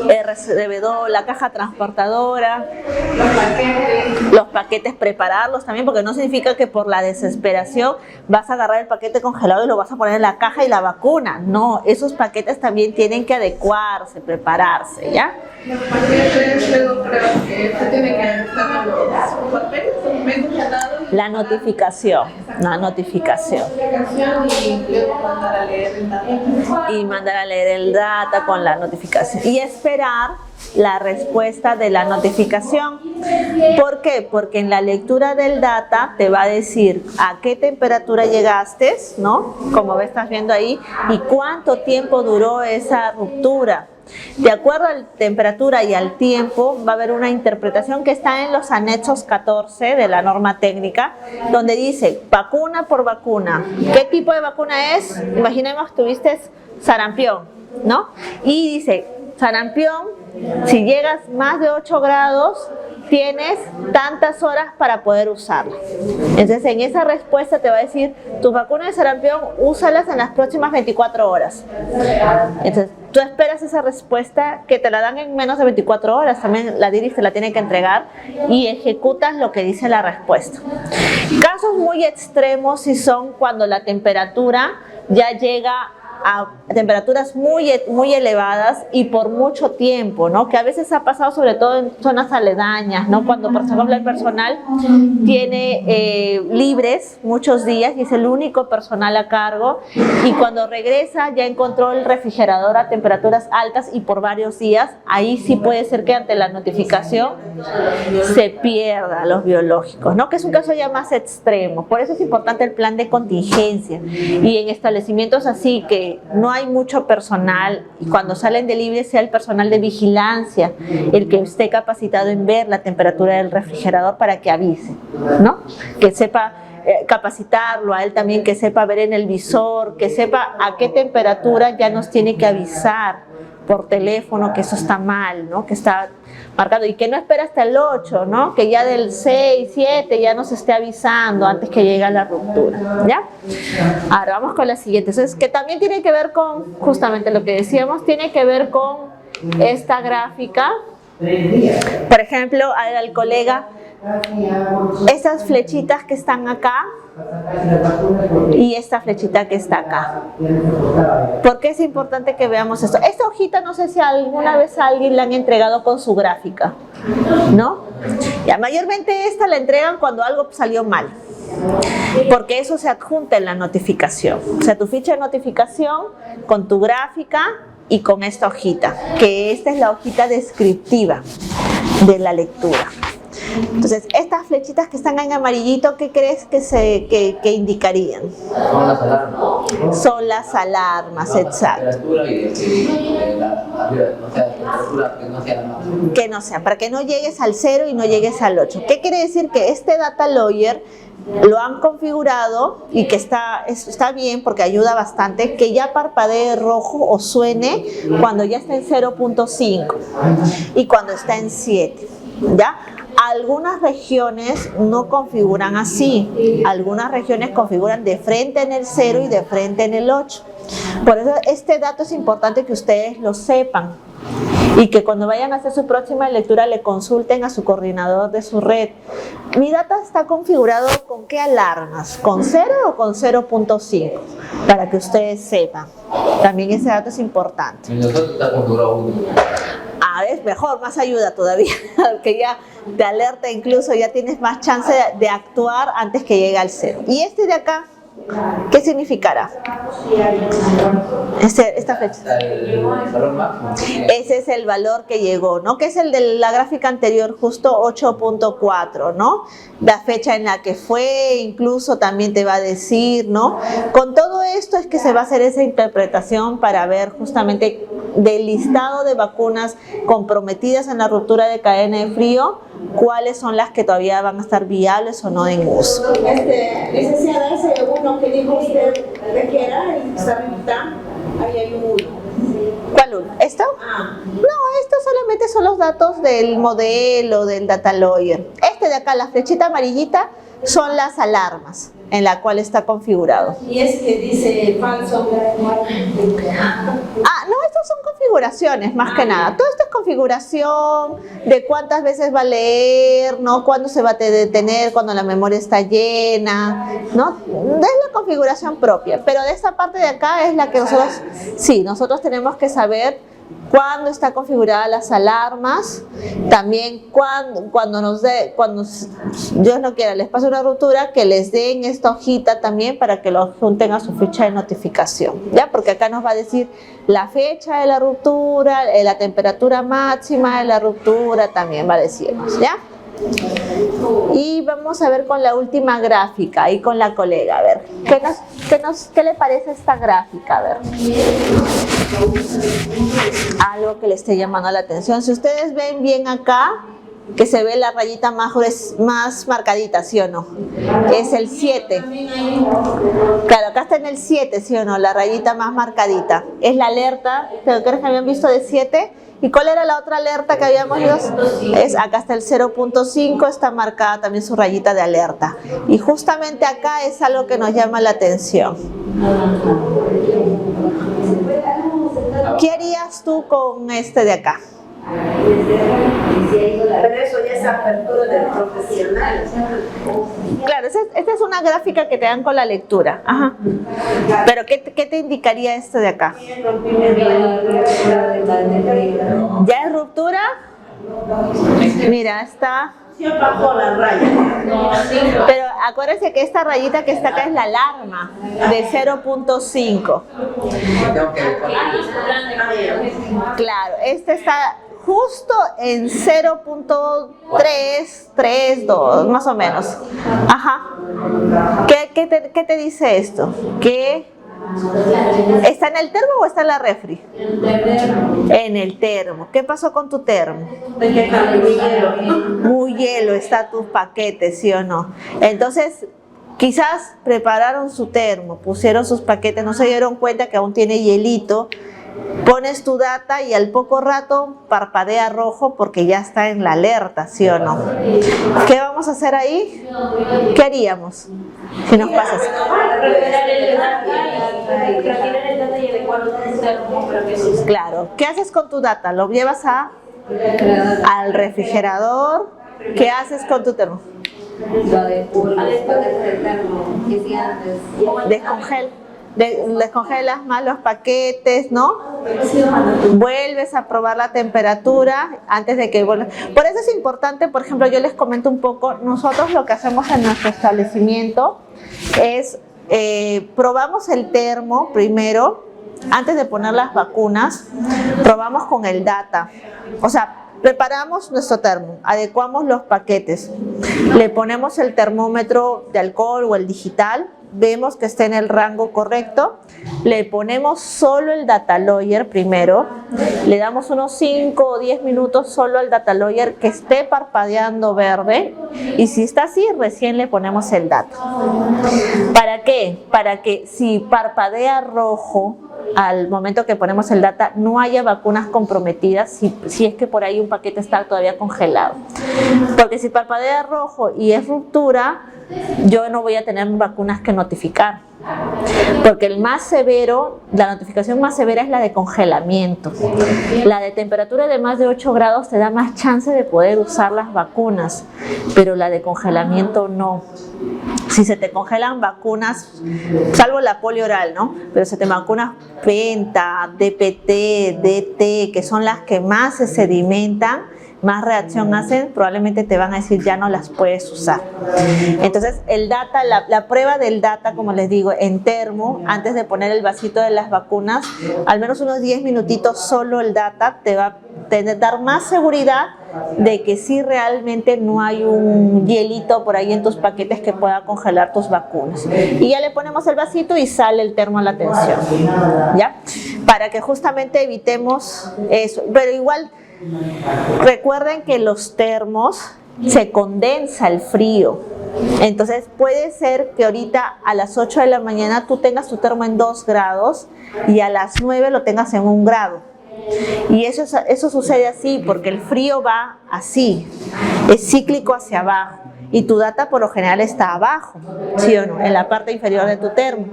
RCBO, la caja transportadora, los paquetes prepararlos también, porque no significa que por la desesperación vas a agarrar el paquete congelado y lo vas a poner en la caja y la vacuna. No, esos paquetes también tienen que adecuarse, prepararse, ¿ya? los paquetes, luego creo que se tiene que estar los papeles, documentos ya dados. La notificación. Y luego mandar a leer el data. Y mandar a leer el data con la notificación. Y esperar la respuesta de la notificación. ¿Por qué? Porque en la lectura del data te va a decir a qué temperatura llegaste, ¿no? Como estás viendo ahí, y cuánto tiempo duró esa ruptura. De acuerdo a la temperatura y al tiempo, va a haber una interpretación que está en los anexos 14 de la norma técnica, donde dice vacuna por vacuna. ¿Qué tipo de vacuna es? Imaginemos que tuviste sarampión, ¿no? Y dice, sarampión, si llegas más de 8 grados, tienes tantas horas para poder usarla. Entonces, en esa respuesta te va a decir, tus vacunas de sarampión, úsalas en las próximas 24 horas. Entonces, tú esperas esa respuesta que te la dan en menos de 24 horas. También la DIRIS te la tiene que entregar y ejecutas lo que dice la respuesta. Casos muy extremos sí son cuando la temperatura ya llega a temperaturas muy elevadas y por mucho tiempo, ¿no? Que a veces ha pasado sobre todo en zonas aledañas, ¿no? Cuando por ejemplo el personal tiene libres muchos días y es el único personal a cargo, y cuando regresa ya encontró el refrigerador a temperaturas altas y por varios días, ahí sí puede ser que ante la notificación se pierda los biológicos, ¿no? Que es un caso ya más extremo. Por eso es importante el plan de contingencia, y en establecimientos así que no hay mucho personal, y cuando salen de libre sea el personal de vigilancia el que esté capacitado en ver la temperatura del refrigerador para que avise, ¿no? Que sepa capacitarlo a él también, que sepa ver en el visor, que sepa a qué temperatura ya nos tiene que avisar por teléfono que eso está mal, ¿no? Que está marcado, y que no espera hasta el 8, ¿no? Que ya del 6, 7 ya nos esté avisando antes que llegue la ruptura, ¿ya? Ahora vamos con la siguiente. Entonces, que también tiene que ver con, justamente lo que decíamos, tiene que ver con esta gráfica. Por ejemplo, al colega, estas flechitas que están acá y esta flechita que está acá. ¿Por qué es importante que veamos esto? Esta hojita no sé si alguna vez a alguien la han entregado con su gráfica, ¿no? Ya, mayormente esta la entregan cuando algo salió mal, porque eso se adjunta en la notificación. O sea, tu ficha de notificación con tu gráfica y con esta hojita, que esta es la hojita descriptiva de la lectura. Entonces, estas flechitas que están en amarillito, ¿qué crees que indicarían? Son las alarmas. Son las alarmas, exacto. Que no sea, para que no llegues al 0 y no llegues al 8. ¿Qué quiere decir? Que este data lawyer lo han configurado y que está bien porque ayuda bastante, que ya parpadee rojo o suene cuando ya está en 0.5 y cuando está en 7, ¿ya? Algunas regiones no configuran así, algunas regiones configuran de frente en el 0 y de frente en el 8. Por eso este dato es importante que ustedes lo sepan y que cuando vayan a hacer su próxima lectura le consulten a su coordinador de su red. Mi data está configurado con qué alarmas, con 0 o con 0.5, para que ustedes sepan. También ese dato es importante. Nosotros está configurado 1. Es mejor, más ayuda todavía, que ya te alerta, incluso ya tienes más chance de actuar antes que llegue al 0. Y este de acá, ¿qué significará? Esta fecha. El valor máximo. Ese es el valor que llegó, ¿no? Que es el de la gráfica anterior, justo 8.4, ¿no? La fecha en la que fue, incluso también te va a decir, ¿no? Con todo esto es que se va a hacer esa interpretación para ver justamente del listado de vacunas comprometidas en la ruptura de cadena de frío, cuáles son las que todavía van a estar viables o no en uso. Licenciada, ese uno que dijo usted, ¿de qué era? El Sarritan, ahí hay un uno. ¿Cuál uno? ¿Esto? No, esto solamente son los datos del modelo, del data lawyer. Este de acá, la flechita amarillita, son las alarmas en la cual está configurado. Y es que dice falso. No, estos son configuraciones más que nada. Todo esto es configuración de cuántas veces va a leer, ¿no? Cuándo se va a detener, cuando la memoria está llena, ¿no? Es la configuración propia, pero de esta parte de acá es la que nosotros tenemos que saber cuándo está configurada las alarmas, también cuando Dios no quiera les pase una ruptura, que les den esta hojita también para que lo junten a su fecha de notificación, ¿ya? Porque acá nos va a decir la fecha de la ruptura, la temperatura máxima de la ruptura también va a decirnos, ¿ya? Y vamos a ver con la última gráfica, ahí con la colega, a ver, ¿qué le parece esta gráfica? A ver, algo que le esté llamando la atención. Si ustedes ven bien acá, que se ve la rayita más marcadita, ¿sí o no? Es el 7. Claro, acá está en el 7, ¿sí o no? La rayita más marcadita. Es la alerta, ¿creo que habían visto de 7? ¿Y cuál era la otra alerta que habíamos visto? Acá está el 0.5, está marcada también su rayita de alerta. Y justamente acá es algo que nos llama la atención. ¿Qué harías tú con este de acá? Pero eso ya es apertura del profesional. Claro, esta es una gráfica que te dan con la lectura. Ajá. Pero ¿qué te indicaría esto de acá? ¿Ya es ruptura? Mira, está... Bajó la raya. Pero acuérdense que esta rayita que está acá es la alarma de 0.5. Claro, este está justo en 0.332, más o menos. Ajá. ¿Qué te dice esto? ¿Que está en el termo o está en la refri? En el termo. ¿Qué pasó con tu termo? Muy hielo está tus paquetes, ¿sí o no? Entonces, quizás prepararon su termo, pusieron sus paquetes, no se dieron cuenta que aún tiene hielito. Pones tu data y al poco rato parpadea rojo porque ya está en la alerta, ¿sí o no? ¿Qué vamos a hacer ahí? ¿Qué haríamos si nos pasa así? Claro, ¿qué haces con tu data? ¿Lo llevas al refrigerador? ¿Qué haces con tu termo? Descongelas más los paquetes, ¿no? Vuelves a probar la temperatura antes de que vuelva. Por eso es importante, por ejemplo, yo les comento un poco, nosotros lo que hacemos en nuestro establecimiento es probamos el termo primero, antes de poner las vacunas, probamos con el data. O sea, preparamos nuestro termo, adecuamos los paquetes, le ponemos el termómetro de alcohol o el digital, vemos que está en el rango correcto, le ponemos solo el data lawyer primero, le damos unos 5 o 10 minutos solo al data lawyer que esté parpadeando verde, y si está así, recién le ponemos el data. ¿Para qué? Para que si parpadea rojo al momento que ponemos el data, no haya vacunas comprometidas si es que por ahí un paquete está todavía congelado. Porque si parpadea rojo y es ruptura, yo no voy a tener vacunas que notificar. Porque el más severo, la notificación más severa es la de congelamiento. La de temperatura de más de 8 grados te da más chance de poder usar las vacunas, pero la de congelamiento no. Si se te congelan vacunas, salvo la polio oral, ¿no? Pero se te vacunas Penta, DPT, DT, que son las que más se sedimentan, más reacción hacen, probablemente te van a decir ya no las puedes usar. Entonces el data, la prueba del data, como les digo, en termo, antes de poner el vasito de las vacunas, al menos unos 10 minutitos solo el data te va a dar más seguridad de que sí realmente no hay un hielito por ahí en tus paquetes que pueda congelar tus vacunas. Y ya le ponemos el vasito y sale el termo a la atención, ¿ya? Para que justamente evitemos eso. Pero igual, recuerden que los termos se condensa el frío. Entonces puede ser que ahorita a las 8 de la mañana tú tengas tu termo en 2 grados y a las 9 lo tengas en 1 grado. Y eso sucede así porque el frío va así, es cíclico hacia abajo. Y tu data por lo general está abajo, ¿sí o no? En la parte inferior de tu termo.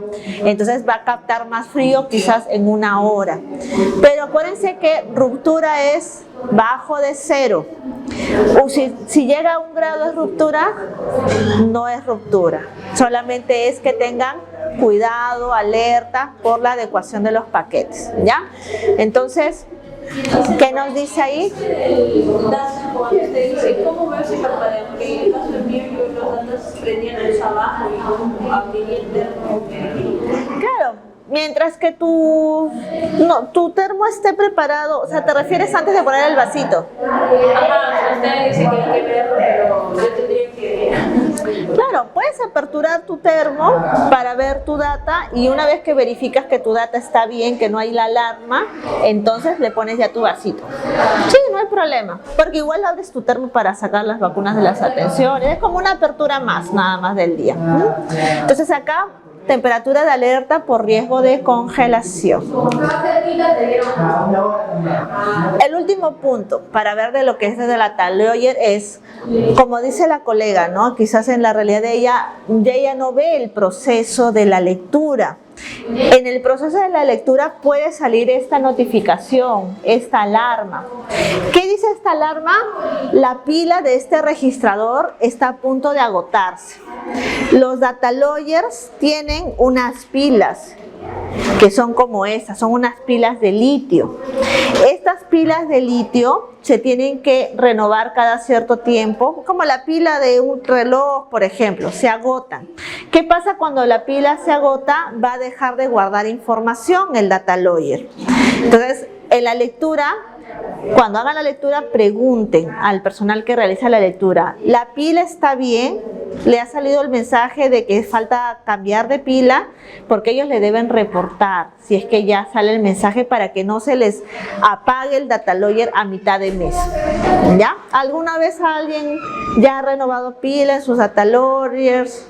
Entonces va a captar más frío quizás en 1 hora. Pero acuérdense que ruptura es bajo de 0. Si llega a 1 grado de ruptura, no es ruptura. Solamente es que tengan cuidado, alerta por la adecuación de los paquetes, ¿ya? Entonces, ¿qué nos dice ahí? ¿Cómo veo si parpadea? Porque en el caso del mío, yo los datos prendían el abajo y abriría el termo. Claro, mientras que tu termo esté preparado, o sea, ¿te refieres antes de poner el vasito? Ajá, usted dice que hay que verlo, pero yo tendría que... Claro, puedes aperturar tu termo para ver tu data y una vez que verificas que tu data está bien, que no hay la alarma, entonces le pones ya tu vasito. Sí, no hay problema, porque igual abres tu termo para sacar las vacunas de las atenciones, es como una apertura más, nada más del día. Entonces acá, temperatura de alerta por riesgo de congelación. El último punto para ver de lo que es de la data lawyer es, como dice la colega, ¿no? Quizás en la realidad de ella no ve el proceso de la lectura. En el proceso de la lectura puede salir esta notificación, esta alarma. ¿Qué dice esta alarma? La pila de este registrador está a punto de agotarse. Los data lawyers tienen unas pilas que son como estas, son unas pilas de litio. Estas pilas de litio se tienen que renovar cada cierto tiempo, como la pila de un reloj, por ejemplo, se agotan. ¿Qué pasa cuando la pila se agota? Va a dejar de guardar información el data lawyer. Entonces, en la lectura, cuando hagan la lectura, pregunten al personal que realiza la lectura, ¿la pila está bien? ¿Le ha salido el mensaje de que falta cambiar de pila? Porque ellos le deben reportar si es que ya sale el mensaje para que no se les apague el data lawyer a mitad de mes. ¿Ya? ¿Alguna vez alguien ya ha renovado pila en sus data lawyers?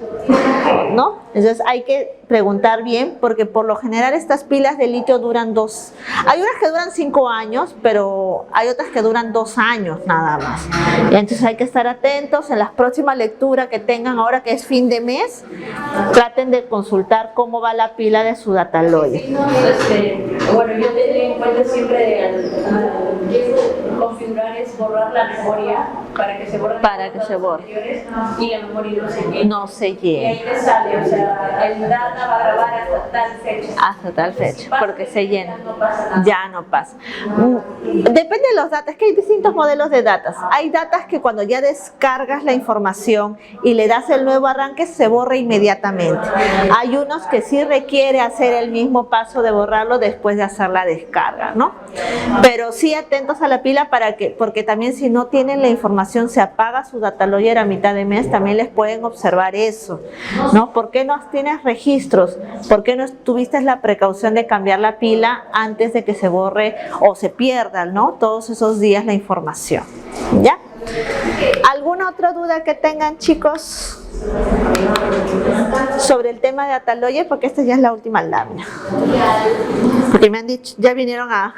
¿No? Entonces hay que preguntar bien porque por lo general estas pilas de litio duran hay unas que duran 5 años, pero hay otras que duran 2 años nada más. Y entonces hay que estar atentos en las próximas lecturas que tengan ahora que es fin de mes, traten de consultar cómo va la pila de su data lawyer. Bueno, yo tendría en cuenta siempre al configurar es borrar la memoria para que se borren anteriores y la memoria no se llene. Y ahí te sale, o sea, el data va a grabar hasta tal fecha. Hasta tal fecha, porque se llena. Ya no pasa. Depende de los datos, es que hay distintos modelos de datas. Hay datas que cuando ya descargas la información y le das el nuevo arranque se borra inmediatamente. Hay unos que sí requiere hacer el mismo paso de borrarlo después de hacer la descarga, ¿no? Pero sí atentos a la pila porque también si no tienen la información se apaga su data lawyer a mitad de mes, también les pueden observar eso, ¿no? ¿Por qué no tienes registros? ¿Por qué no tuviste la precaución de cambiar la pila antes de que se borre o se pierda, ¿no? Todos esos días la información, ¿ya? ¿Alguna otra duda que tengan, chicos, sobre el tema de data lawyer? Porque esta ya es la última lámina. Porque me han dicho, ya vinieron a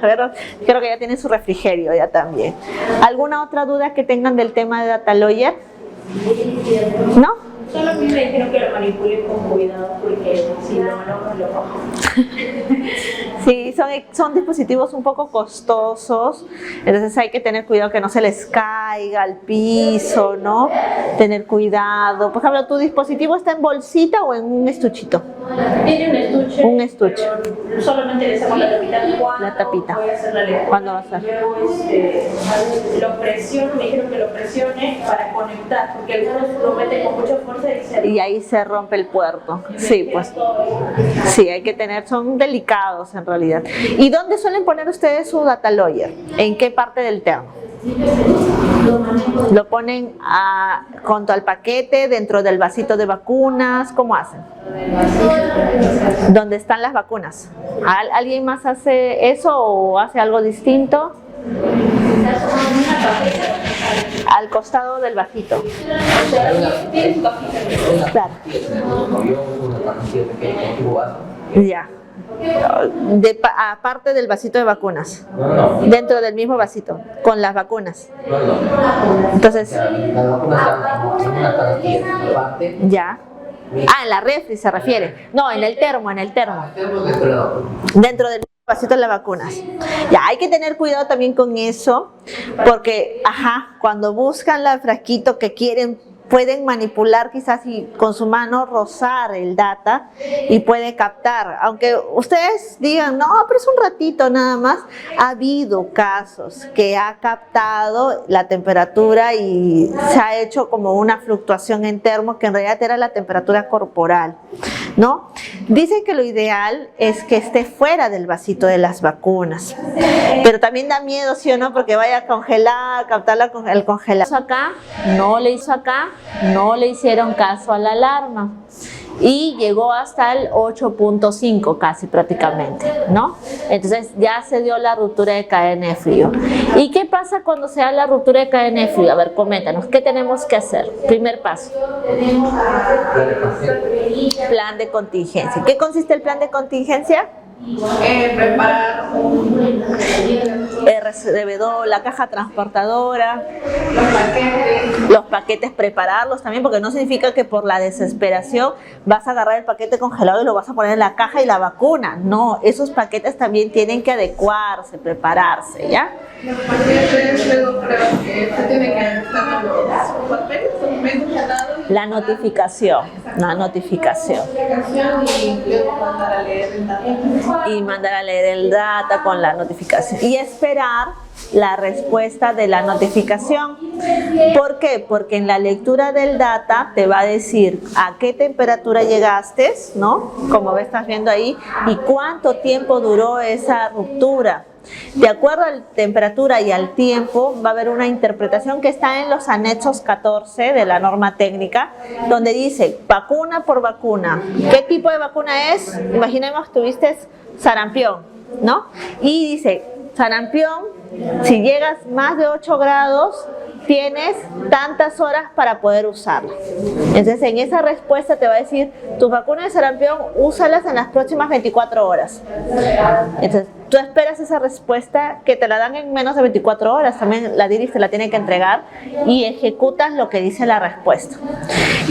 ver, creo que ya tienen su refrigerio ya también. ¿Alguna otra duda que tengan del tema de data lawyer? ¿No? Solo a mí me dijeron que lo manipulen con cuidado porque si no, no lo cojo. Sí, son dispositivos un poco costosos, entonces hay que tener cuidado que no se les caiga al piso, ¿no? Tener cuidado. Por ejemplo, ¿tu dispositivo está en bolsita o en un estuchito? Tiene un estuche. Un estuche. Pero solamente le saco la tapita. La tapita. Voy a hacer la lectura. ¿Cuándo va a ser? Luego lo presiono, me dijeron que lo presione para conectar, porque algunos lo meten con mucha fuerza y se y ahí se rompe el puerto. Sí, pues. Sí, hay que tener, son delicados en realidad. ¿Y dónde suelen poner ustedes su data lawyer? ¿En qué parte del termo? ¿Lo ponen junto al paquete, dentro del vasito de vacunas? ¿Cómo hacen? ¿Dónde están las vacunas? ¿Alguien más hace eso o hace algo distinto? Al costado del vasito. Claro. Ya. Aparte del vasito de vacunas. Dentro del mismo vasito, con las vacunas. Entonces. Ya. En la refri se refiere. No, en el termo, Dentro del vasito de las vacunas. Ya, hay que tener cuidado también con eso, porque, cuando buscan el frasquito que quieren, pueden manipular quizás y con su mano rozar el data y puede captar. Aunque ustedes digan, no, pero es un ratito nada más, ha habido casos que ha captado la temperatura y se ha hecho como una fluctuación en termo que en realidad era la temperatura corporal, ¿no? Dicen que lo ideal es que esté fuera del vasito de las vacunas, pero también da miedo, ¿sí o no? Porque vaya a congelar, captar el congelador. Acá, no le hizo acá, no le hicieron caso a la alarma y llegó hasta el 8.5 casi prácticamente, ¿no? Entonces ya se dio la ruptura de cadena de frío. ¿Y qué pasa cuando se da la ruptura de cadena de frío? A ver, coméntanos, ¿qué tenemos que hacer? Primer paso. Plan de contingencia. ¿Qué consiste el plan de contingencia? Preparar RCBO, la caja transportadora, los paquetes prepararlos también, porque no significa que por la desesperación vas a agarrar el paquete congelado y lo vas a poner en la caja y la vacuna. No, esos paquetes también tienen que adecuarse, prepararse, ¿ya? los paquetes, luego creo que se tiene que estar los papeles, documentos dados. La notificación, y luego mandar a leer el dato. Y mandar a leer el data con la notificación. Y esperar la respuesta de la notificación. ¿Por qué? Porque en la lectura del data te va a decir a qué temperatura llegaste, ¿no? Como estás viendo ahí, y cuánto tiempo duró esa ruptura. De acuerdo a la temperatura y al tiempo, va a haber una interpretación que está en los anexos 14 de la norma técnica, donde dice vacuna por vacuna. ¿Qué tipo de vacuna es? Imaginemos que tuviste sarampión, ¿no? Y dice, sarampión, si llegas más de 8 grados, tienes tantas horas para poder usarla. Entonces, en esa respuesta te va a decir, tus vacunas de sarampión, úsalas en las próximas 24 horas. Entonces, tú esperas esa respuesta que te la dan en menos de 24 horas. También la DIRIS te la tiene que entregar y ejecutas lo que dice la respuesta.